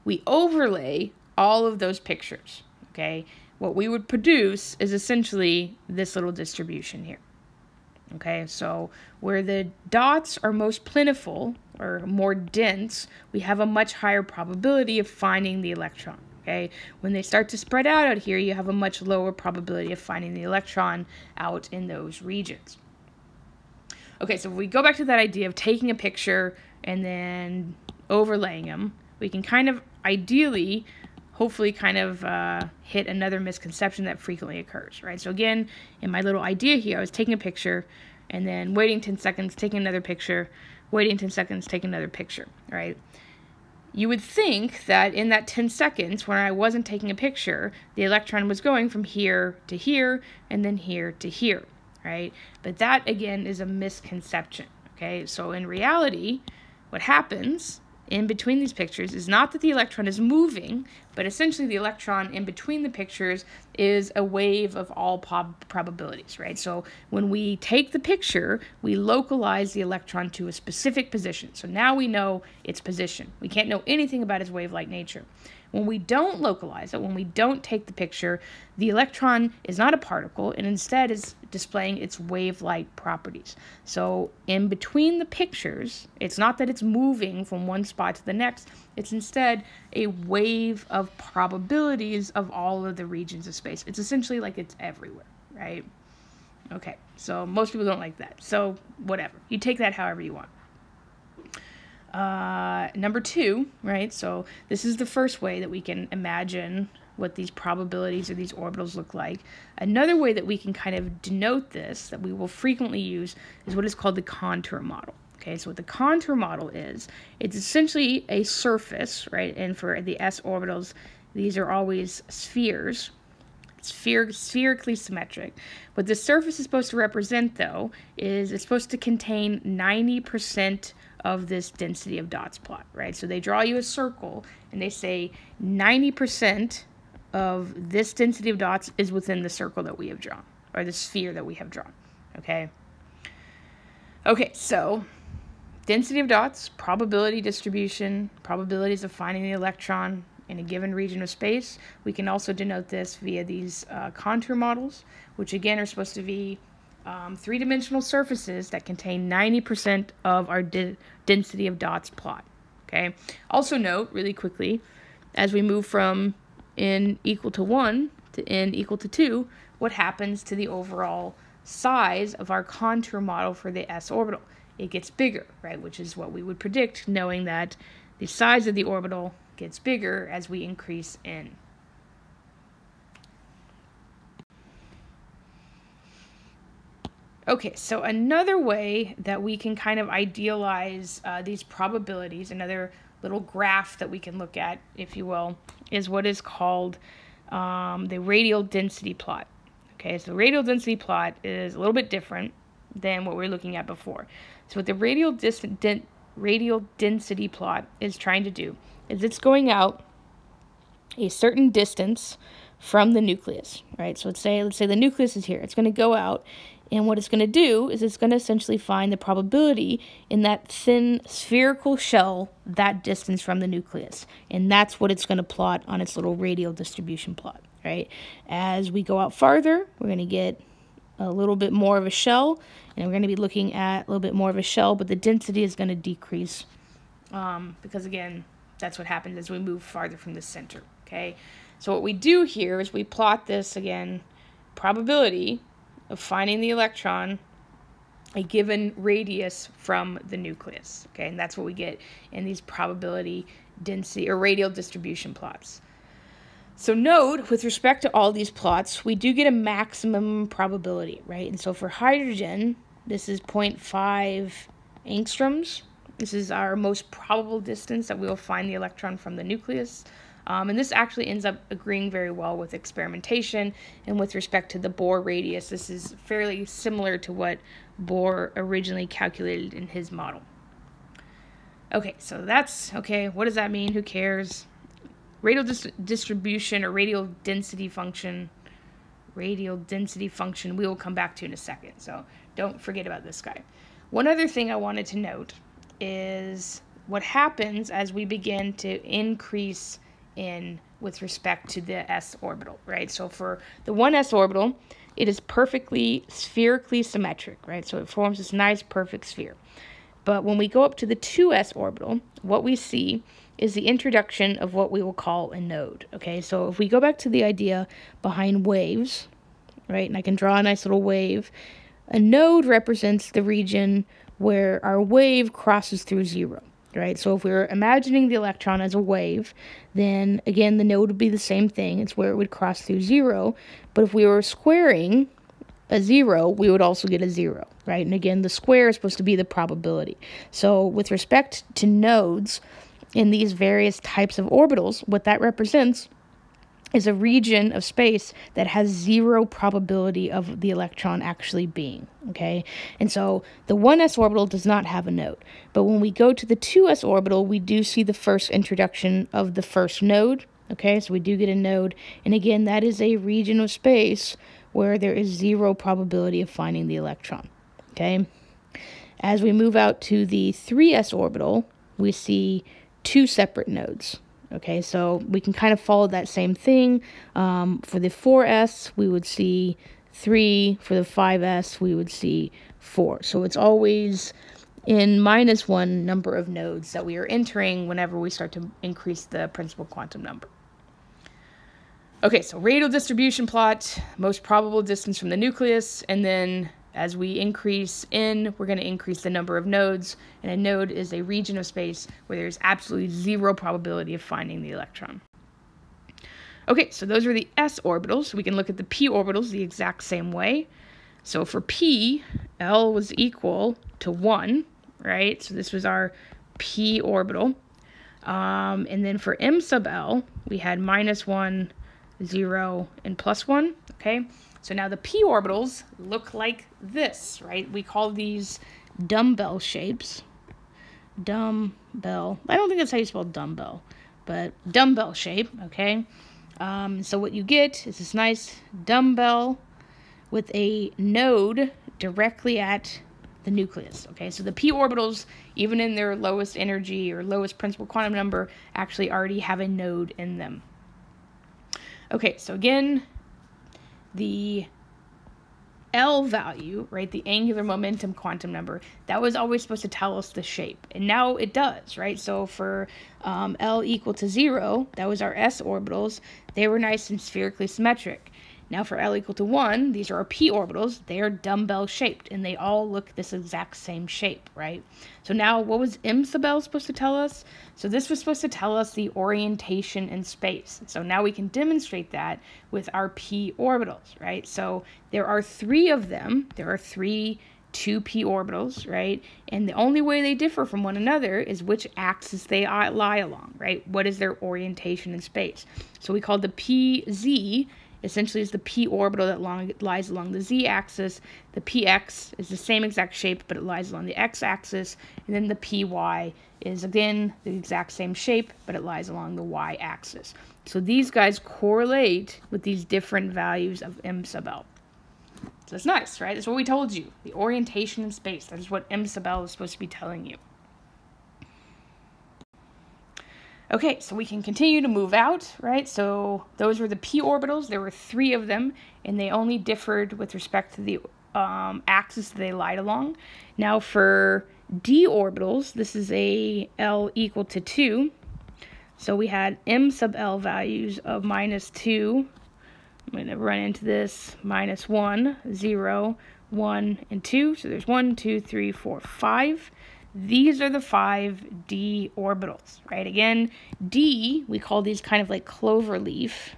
We overlay all of those pictures, okay? What we would produce is essentially this little distribution here, okay? So where the dots are most plentiful or more dense, we have a much higher probability of finding the electron, okay? When they start to spread out here, you have a much lower probability of finding the electron out in those regions. Okay, so if we go back to that idea of taking a picture and then overlaying them, we can kind of ideally, hopefully kind of hit another misconception that frequently occurs, right? So again, in my little idea here, I was taking a picture and then waiting 10 seconds, taking another picture, waiting 10 seconds, taking another picture, right? You would think that in that 10 seconds, when I wasn't taking a picture, the electron was going from here to here and then here to here, right? But that, again, is a misconception, okay? So in reality, what happens in between these pictures is not that the electron is moving, but essentially the electron in between the pictures is a wave of all probabilities, right? So when we take the picture, we localize the electron to a specific position. So now we know its position. We can't know anything about its wave-like nature. When we don't localize it, when we don't take the picture, the electron is not a particle and instead is displaying its wave-like properties. So in between the pictures, it's not that it's moving from one spot to the next, it's instead a wave of probabilities of all of the regions of space. It's essentially like it's everywhere, right? Okay, so most people don't like that. So whatever, you take that however you want. Number 2, right? So this is the first way that we can imagine what these probabilities or these orbitals look like. Another way that we can kind of denote this, that we will frequently use, is what is called the contour model. Okay, so what the contour model is, it's essentially a surface, right? And for the s orbitals, these are always spheres. Spherically symmetric. What the surface is supposed to represent, though, is it's supposed to contain 90% of this density of dots plot, right? So they draw you a circle and they say 90% of this density of dots is within the circle that we have drawn, or the sphere that we have drawn, okay? Okay, so density of dots, probability distribution, probabilities of finding the electron in a given region of space. We can also denote this via these contour models, which again are supposed to be three-dimensional surfaces that contain 90% of our density of dots plot. Okay. Also note, really quickly, as we move from n equal to 1 to n equal to 2, what happens to the overall size of our contour model for the s orbital? It gets bigger, right? Which is what we would predict, knowing that the size of the orbital gets bigger as we increase n. Okay, so another way that we can kind of idealize these probabilities, another little graph that we can look at, if you will, is what is called the radial density plot. Okay, so the radial density plot is a little bit different than what we were looking at before. So what the radial density plot is trying to do is it's going out a certain distance from the nucleus, right? So let's say the nucleus is here. It's going to go out, and what it's going to do is it's going to essentially find the probability in that thin spherical shell that distance from the nucleus. And that's what it's going to plot on its little radial distribution plot, right? As we go out farther, we're going to get a little bit more of a shell, and we're going to be looking at a little bit more of a shell, but the density is going to decrease because, again, that's what happens as we move farther from the center, okay? So what we do here is we plot this, again, probability of finding the electron a given radius from the nucleus, okay? And that's what we get in these probability density or radial distribution plots. So note, with respect to all these plots, we do get a maximum probability, right? And so for hydrogen, this is 0.5 angstroms. This is our most probable distance that we will find the electron from the nucleus. And this actually ends up agreeing very well with experimentation. And with respect to the Bohr radius, this is fairly similar to what Bohr originally calculated in his model. Okay, so that's, okay, what does that mean? Who cares? Radial distribution or radial density function, we will come back to in a second. So don't forget about this guy. One other thing I wanted to note is what happens as we begin to increase in with respect to the s orbital, right? So for the 1s orbital, it is perfectly spherically symmetric, right? So it forms this nice perfect sphere. But when we go up to the 2s orbital, what we see is the introduction of what we will call a node, okay? So if we go back to the idea behind waves, right, and I can draw a nice little wave, a node represents the region where our wave crosses through 0. Right? So if we're imagining the electron as a wave, then again the node would be the same thing. It's where it would cross through 0. But if we were squaring a 0, we would also get a 0, right? And again, the square is supposed to be the probability. So with respect to nodes in these various types of orbitals, what that represents is a region of space that has 0 probability of the electron actually being, okay? And so the 1s orbital does not have a node. But when we go to the 2s orbital, we do see the first introduction of the first node, okay? So we do get a node. And again, that is a region of space where there is 0 probability of finding the electron, okay? As we move out to the 3s orbital, we see 2 separate nodes. Okay, so we can kind of follow that same thing. For the 4s, we would see 3. For the 5s, we would see 4. So it's always in -1 number of nodes that we are entering whenever we start to increase the principal quantum number. Okay, so radial distribution plot, most probable distance from the nucleus, and then as we increase n, we're going to increase the number of nodes, and a node is a region of space where there's absolutely 0 probability of finding the electron. Okay, so those are the s orbitals. We can look at the p orbitals the exact same way. So for p, L was equal to 1, right? So this was our p orbital. And then for m sub L, we had -1, 0, and +1, okay? So now the p orbitals look like this, right? We call these dumbbell shapes. Dumbbell. I don't think that's how you spell dumbbell, but dumbbell shape, okay? So what you get is this nice dumbbell with a node directly at the nucleus, okay? So the p orbitals, even in their lowest energy or lowest principal quantum number, actually already have a node in them. Okay, so again, the L value, right, the angular momentum quantum number, that was always supposed to tell us the shape. And now it does, right? So for L equal to 0, that was our s orbitals. They were nice and spherically symmetric. Now for L equal to 1, these are our p orbitals. They are dumbbell shaped, and they all look this exact same shape, right? So now what was m sub L supposed to tell us? So this was supposed to tell us the orientation in space. So now we can demonstrate that with our p orbitals, right? So there are 3 of them. There are 3 2p orbitals, right? And the only way they differ from one another is which axis they lie along, right? What is their orientation in space? So we call the pz essentially is the p orbital that lies along the z-axis. The px is the same exact shape, but it lies along the x-axis. And then the py is, again, the exact same shape, but it lies along the y-axis. So these guys correlate with these different values of m sub L. So it's nice, right? That's what we told you. The orientation in space. That is what m sub L is supposed to be telling you. Okay, so we can continue to move out, right? So those were the p orbitals. There were 3 of them, and they only differed with respect to the axis that they lied along. Now for d orbitals, this is a L equal to 2. So we had m sub L values of -2. I'm going to run into this, -1, 0, 1, and 2. So there's 1, 2, 3, 4, 5. These are the 5 d orbitals, right? Again, d, we call these kind of like clover leaf.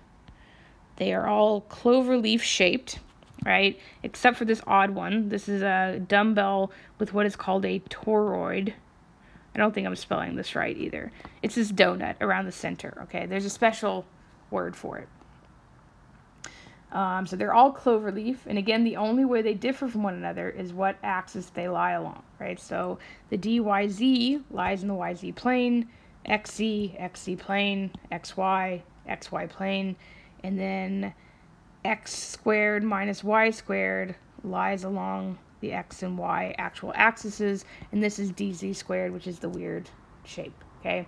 They are all clover leaf shaped, right? Except for this odd one. This is a dumbbell with what is called a toroid. I don't think I'm spelling this right either. It's this donut around the center, okay? There's a special word for it. So they're all cloverleaf, and again, the only way they differ from one another is what axis they lie along, right? So the dyz lies in the yz plane, xz plane, xy plane, and then x squared minus y squared lies along the x and y actual axes, and this is dz squared, which is the weird shape, okay?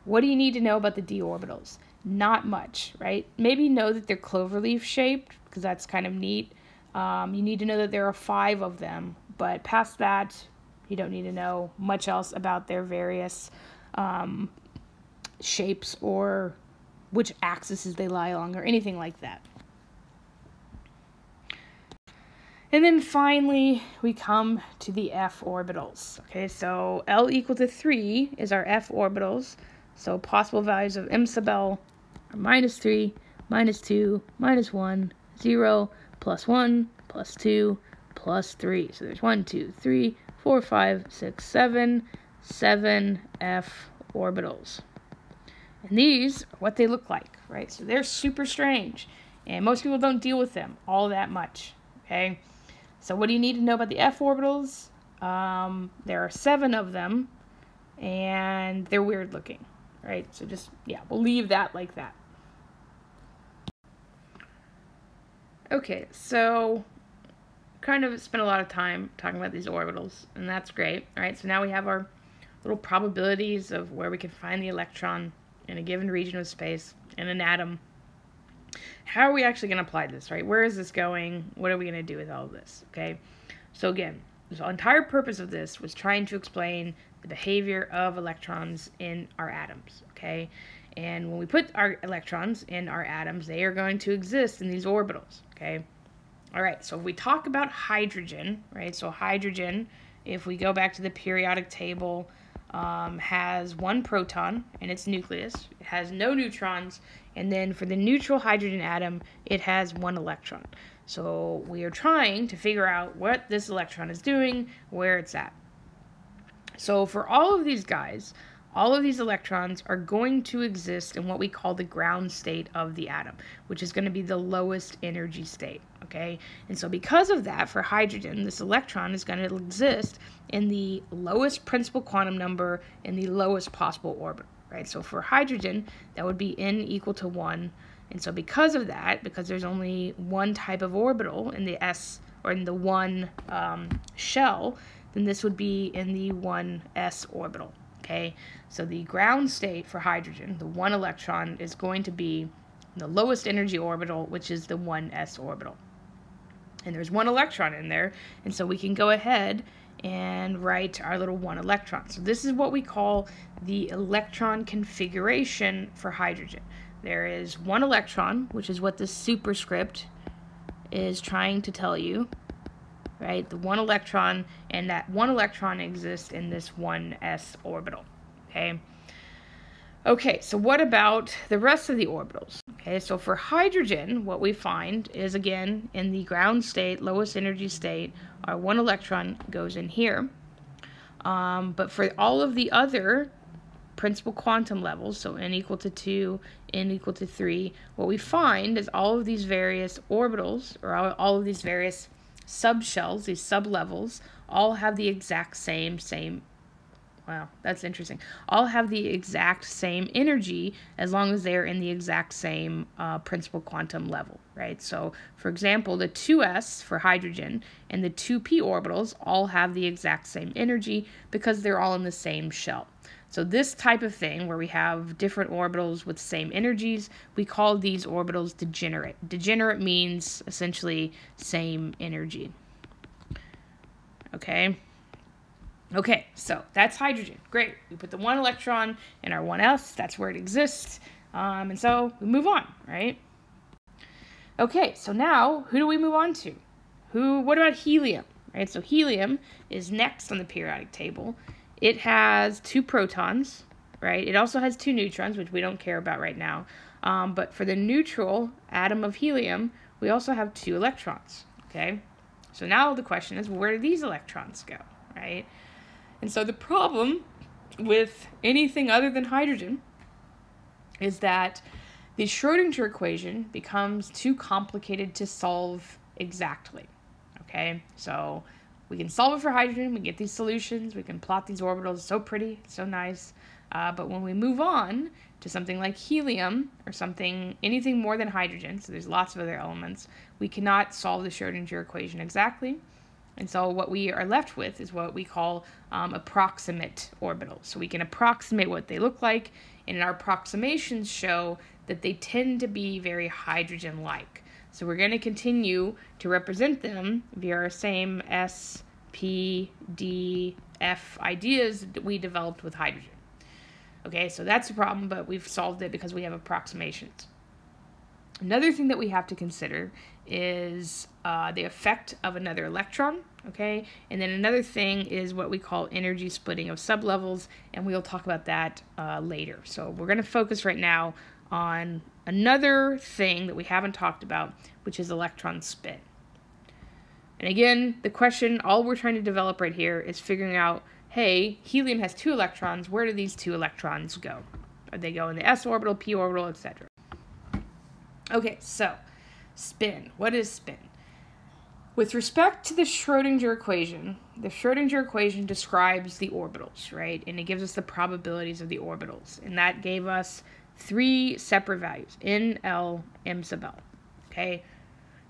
What do you need to know about the d orbitals? Not much, right? Maybe know that they're cloverleaf shaped, because that's kind of neat. You need to know that there are 5 of them, but past that, you don't need to know much else about their various shapes or which axes they lie along or anything like that. And then finally, we come to the f orbitals. Okay, so L equal to 3 is our f orbitals. So possible values of m sub L are -3, -2, -1, 0, +1, +2, +3. So there's 1, 2, 3, 4, 5, 6, 7, 7 f orbitals. And these are what they look like, right? So they're super strange, and most people don't deal with them all that much, okay? So what do you need to know about the f orbitals? There are 7 of them, and they're weird looking, right? So just, yeah, we'll leave that like that. Okay, so kind of spent a lot of time talking about these orbitals, and that's great. All right, so now we have our little probabilities of where we can find the electron in a given region of space in an atom. How are we actually going to apply this, right? Where is this going? What are we going to do with all of this, okay? So again, the entire purpose of this was trying to explain the behavior of electrons in our atoms, okay? And when we put our electrons in our atoms, they are going to exist in these orbitals, okay? All right, so if we talk about hydrogen, right? So hydrogen, if we go back to the periodic table, has one proton in its nucleus. It has no neutrons. And then for the neutral hydrogen atom, it has one electron. So we are trying to figure out what this electron is doing, where it's at. So for all of these guys, all of these electrons are going to exist in what we call the ground state of the atom, which is going to be the lowest energy state, okay? And so because of that, for hydrogen, this electron is going to exist in the lowest principal quantum number in the lowest possible orbit, right? So for hydrogen, that would be n equal to 1. And so because of that, because there's only one type of orbital in the s, or in the one shell, then this would be in the 1s orbital. Okay, so the ground state for hydrogen, the one electron, is going to be the lowest energy orbital, which is the 1s orbital. And there's one electron in there, and so we can go ahead and write our little one electron. So this is what we call the electron configuration for hydrogen. There is one electron, which is what the superscript is trying to tell you, right? The one electron, and that one electron exists in this 1s orbital, okay? Okay, so what about the rest of the orbitals? Okay, so for hydrogen, what we find is, again, in the ground state, lowest energy state, our one electron goes in here. But for all of the other principal quantum levels, so n equal to 2, n equal to 3, what we find is all of these various orbitals, or all of these various subshells, these sublevels, all have the exact same, wow, that's interesting, all have the exact same energy as long as they're in the exact same principal quantum level, right? So, for example, the 2s for hydrogen and the 2p orbitals all have the exact same energy because they're all in the same shell. So this type of thing, where we have different orbitals with same energies, we call these orbitals degenerate. Degenerate means essentially same energy. Okay? Okay, so that's hydrogen. Great. We put the one electron in our 1s. That's where it exists. And so we move on, right? Okay, so now who do we move on to? What about helium? Right? So helium is next on the periodic table. It has 2 protons, right? It also has 2 neutrons, which we don't care about right now. But for the neutral atom of helium, we also have 2 electrons, okay? So now the question is, where do these electrons go, right? And so the problem with anything other than hydrogen is that the Schrödinger equation becomes too complicated to solve exactly, okay? So we can solve it for hydrogen, we get these solutions, we can plot these orbitals, so pretty, so nice. But when we move on to something like helium, or anything more than hydrogen, so there's lots of other elements, we cannot solve the Schrödinger equation exactly. And so what we are left with is what we call approximate orbitals. So we can approximate what they look like, and our approximations show that they tend to be very hydrogen-like. So we're going to continue to represent them via our same S, P, D, F ideas that we developed with hydrogen. Okay, so that's a problem, but we've solved it because we have approximations. Another thing that we have to consider is the effect of another electron, okay? And then another thing is what we call energy splitting of sublevels, and we'll talk about that later. So we're going to focus right now on another thing that we haven't talked about, which is electron spin. And again, the question, all we're trying to develop right here is figuring out, hey, helium has 2 electrons. Where do these 2 electrons go? They go in the s orbital, p orbital, etc. Okay, so spin. What is spin? With respect to the Schrödinger equation describes the orbitals, right? And it gives us the probabilities of the orbitals. And that gave us 3 separate values, n, l, m sub l, okay?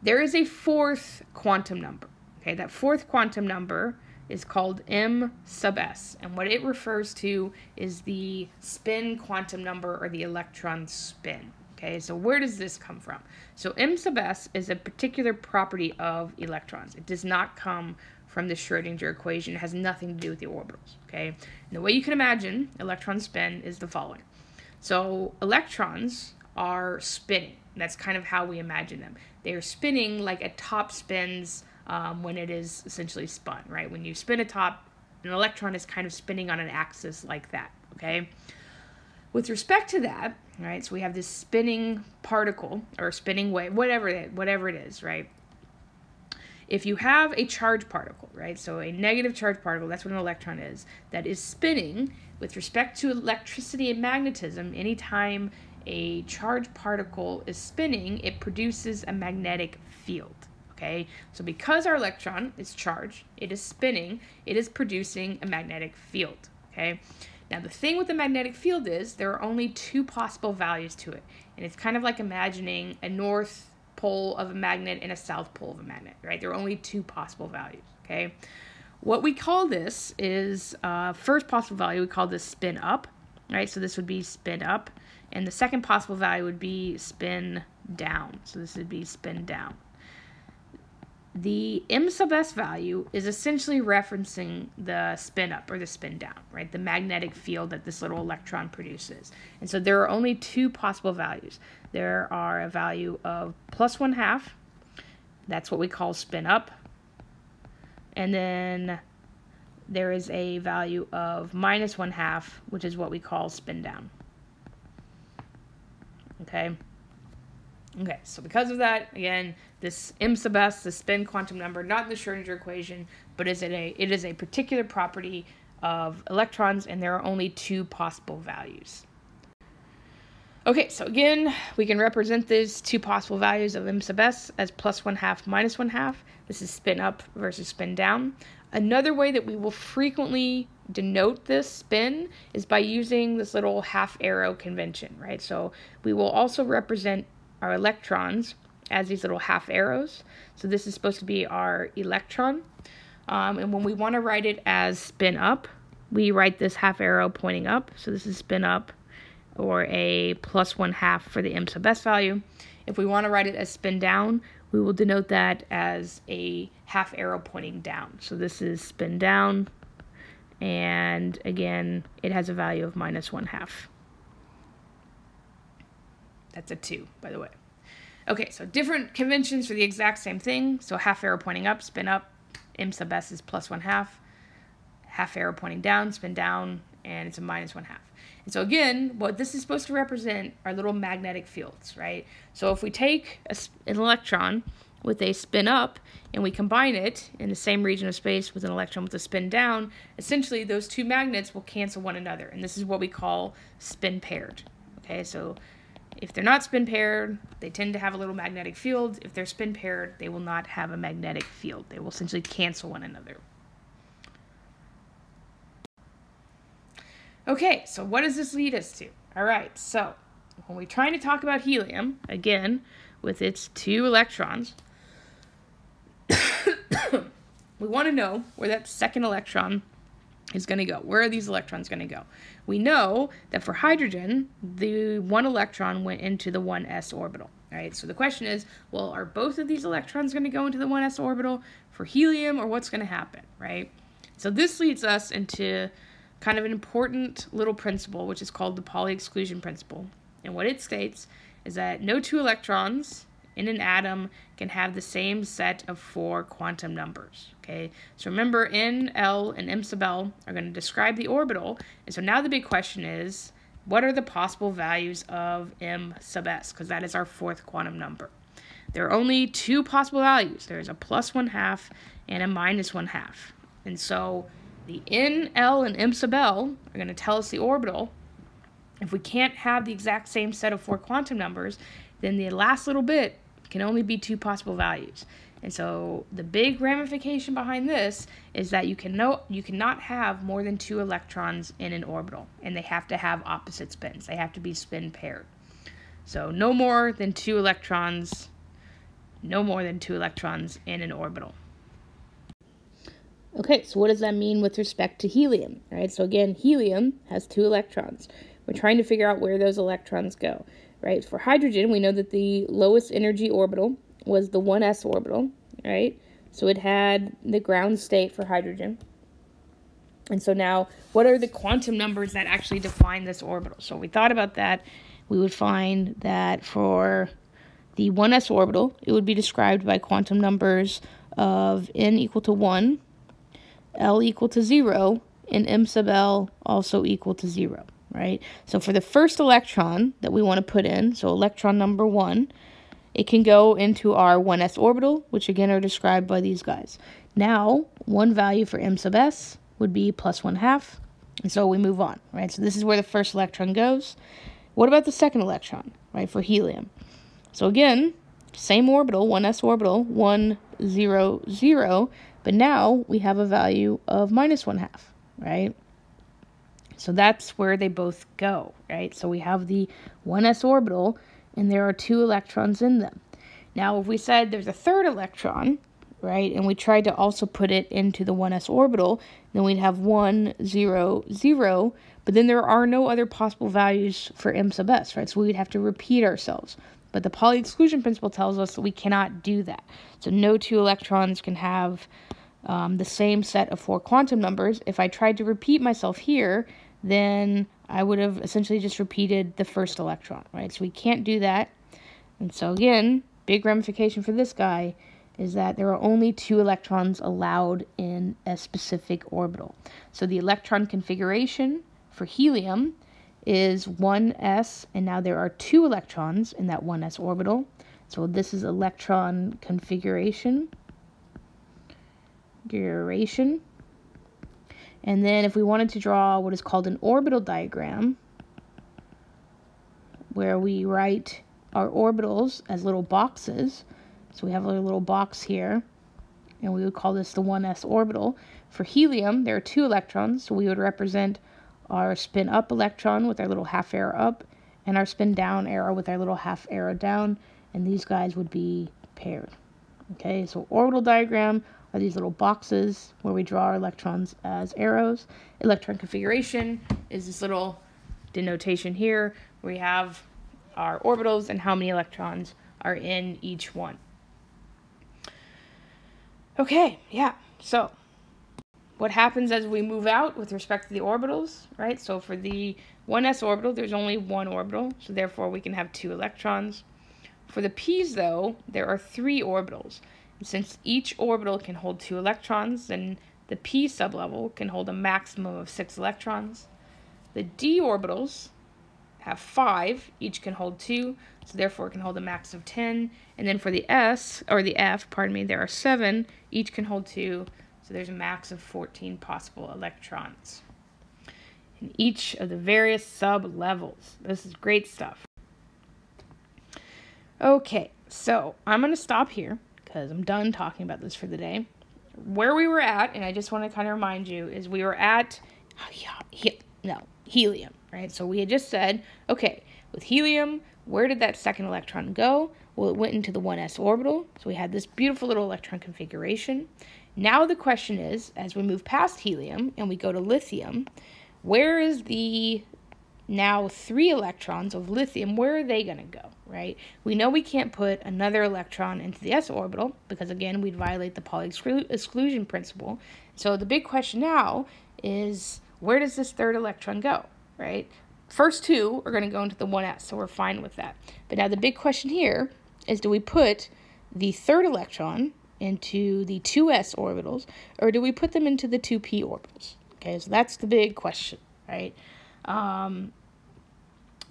There is a 4th quantum number, okay? That 4th quantum number is called m sub s, and what it refers to is the spin quantum number, or the electron spin. Okay, so where does this come from? So m sub s is a particular property of electrons. It does not come from the Schrodinger equation. It has nothing to do with the orbitals. Okay, and the way you can imagine electron spin is the following. So electrons are spinning. That's kind of how we imagine them. They are spinning like a top spins when it is essentially spun, right? When you spin a top, an electron is kind of spinning on an axis like that, okay? With respect to that, right, so we have this spinning particle, or spinning wave, whatever it is, right? If you have a charged particle, right, so a negative charged particle, that's what an electron is, that is spinning with respect to electricity and magnetism, anytime a charged particle is spinning, it produces a magnetic field. Okay, so because our electron is charged, it is spinning, it is producing a magnetic field. Okay, now the thing with the magnetic field is there are only two possible values to it, and it's kind of like imagining a north pole of a magnet and a south pole of a magnet, right? There are only two possible values. Okay, what we call this is first possible value, we call this spin up, right? So this would be spin up, and the second possible value would be spin down. So this would be spin down. The m sub s value is essentially referencing the spin up or the spin down, right? The magnetic field that this little electron produces. And so there are only two possible values. There are a value of plus 1/2, that's what we call spin up. And then there is a value of minus 1/2, which is what we call spin down. Okay. Okay, so because of that, again, this m sub s, the spin quantum number, not in the Schrodinger equation, but it is a particular property of electrons, and there are only two possible values. Okay, so again, we can represent these two possible values of m sub s as plus 1/2, minus 1/2. This is spin up versus spin down. Another way that we will frequently denote this spin is by using this little half arrow convention, right? So we will also represent our electrons as these little half arrows. So this is supposed to be our electron. And when we want to write it as spin up, we write this half arrow pointing up. So this is spin up, or a plus 1/2 for the m sub s value. If we want to write it as spin down, we will denote that as a half arrow pointing down. So this is spin down, and again, it has a value of minus 1/2. That's a 2, by the way. Okay, so different conventions for the exact same thing. So half arrow pointing up, spin up, m sub s is plus 1/2. Half arrow pointing down, spin down, and it's a minus 1/2. And so again, what this is supposed to represent are little magnetic fields, right? So if we take an electron with a spin up and we combine it in the same region of space with an electron with a spin down, essentially those two magnets will cancel one another. And this is what we call spin paired. Okay, so if they're not spin paired, they tend to have a little magnetic field. If they're spin paired, they will not have a magnetic field. They will essentially cancel one another. Okay, so what does this lead us to? All right, so when we're trying to talk about helium, again, with its two electrons, we want to know where that second electron is going to go. Where are these electrons going to go? We know that for hydrogen, the one electron went into the 1s orbital, right? So the question is, well, are both of these electrons going to go into the 1s orbital for helium, or what's going to happen, right? So this leads us into kind of an important little principle, which is called the Pauli exclusion principle. And what it states is that no two electrons in an atom can have the same set of 4 quantum numbers. Okay, so remember, N, L, and M sub L are going to describe the orbital. And so now the big question is, what are the possible values of M sub S? Because that is our 4th quantum number. There are only 2 possible values. There's a plus 1/2 and a minus 1/2. And so the N, L, and M sub L are going to tell us the orbital. If we can't have the exact same set of 4 quantum numbers, then the last little bit can only be 2 possible values. And so the big ramification behind this is that you cannot have more than 2 electrons in an orbital, and they have to have opposite spins. They have to be spin paired. So no more than 2 electrons in an orbital. Okay, so what does that mean with respect to helium? Right, so again, helium has 2 electrons. We're trying to figure out where those electrons go. Right, for hydrogen, we know that the lowest energy orbital was the 1s orbital, right? So it had the ground state for hydrogen. And so now, what are the quantum numbers that actually define this orbital? So if we thought about that, we would find that for the 1s orbital, it would be described by quantum numbers of n equal to 1, L equal to 0, and M sub L also equal to 0, right? So for the first electron that we want to put in, so electron number 1, it can go into our 1s orbital, which again are described by these guys. Now, one value for M sub S would be plus 1/2, and so we move on, right? So this is where the first electron goes. What about the second electron, right, for helium? So again, same orbital, 1s orbital, 1, 0, 0, but now we have a value of minus 1/2, right? So that's where they both go, right? So we have the 1s orbital, and there are 2 electrons in them. Now, if we said there's a third electron, right, and we tried to also put it into the 1s orbital, then we'd have 1, 0, 0, but then there are no other possible values for M sub S, right? So we'd have to repeat ourselves. But the Pauli exclusion principle tells us that we cannot do that. So no 2 electrons can have the same set of 4 quantum numbers. If I tried to repeat myself here, then I would have essentially just repeated the first electron, right? So we can't do that. And so again, big ramification for this guy is that there are only 2 electrons allowed in a specific orbital. So the electron configuration for helium is 1s, and now there are 2 electrons in that 1s orbital. So this is electron configuration. And then if we wanted to draw what is called an orbital diagram, where we write our orbitals as little boxes, so we have a little box here, and we would call this the 1s orbital. For helium, there are 2 electrons, so we would represent our spin up electron with our little half arrow up, and our spin down arrow with our little half arrow down, and these guys would be paired. Okay, so orbital diagram are these little boxes where we draw our electrons as arrows. Electron configuration is this little denotation here where we have our orbitals and how many electrons are in each one. Okay, yeah, so what happens as we move out with respect to the orbitals, right? So for the 1s orbital, there's only 1 orbital, so therefore we can have 2 electrons. For the p's, though, there are 3 orbitals. And since each orbital can hold 2 electrons, then the p sublevel can hold a maximum of 6 electrons. The d orbitals have 5, each can hold 2, so therefore it can hold a max of 10. And then for the s, or the f, pardon me, there are 7, each can hold 2, so there's a max of 14 possible electrons in each of the various sub-levels. This is great stuff. Okay, so I'm going to stop here because I'm done talking about this for the day. Where we were at, and I just want to kind of remind you, is we were at helium, right? So we had just said, okay, with helium, where did that second electron go? Well, it went into the 1s orbital, so we had this beautiful little electron configuration. Now the question is, as we move past helium and we go to lithium, where is the now 3 electrons of lithium, where are they going to go, right? We know we can't put another electron into the s orbital because, again, we'd violate the Pauli exclusion principle. So the big question now is, where does this third electron go, right? First 2 are going to go into the 1s, so we're fine with that. But now the big question here is, do we put the third electron into the 2s orbitals, or do we put them into the 2p orbitals? Okay, so that's the big question, right?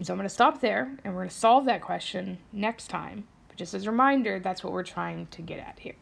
So I'm going to stop there, and we're going to solve that question next time. But just as a reminder, that's what we're trying to get at here.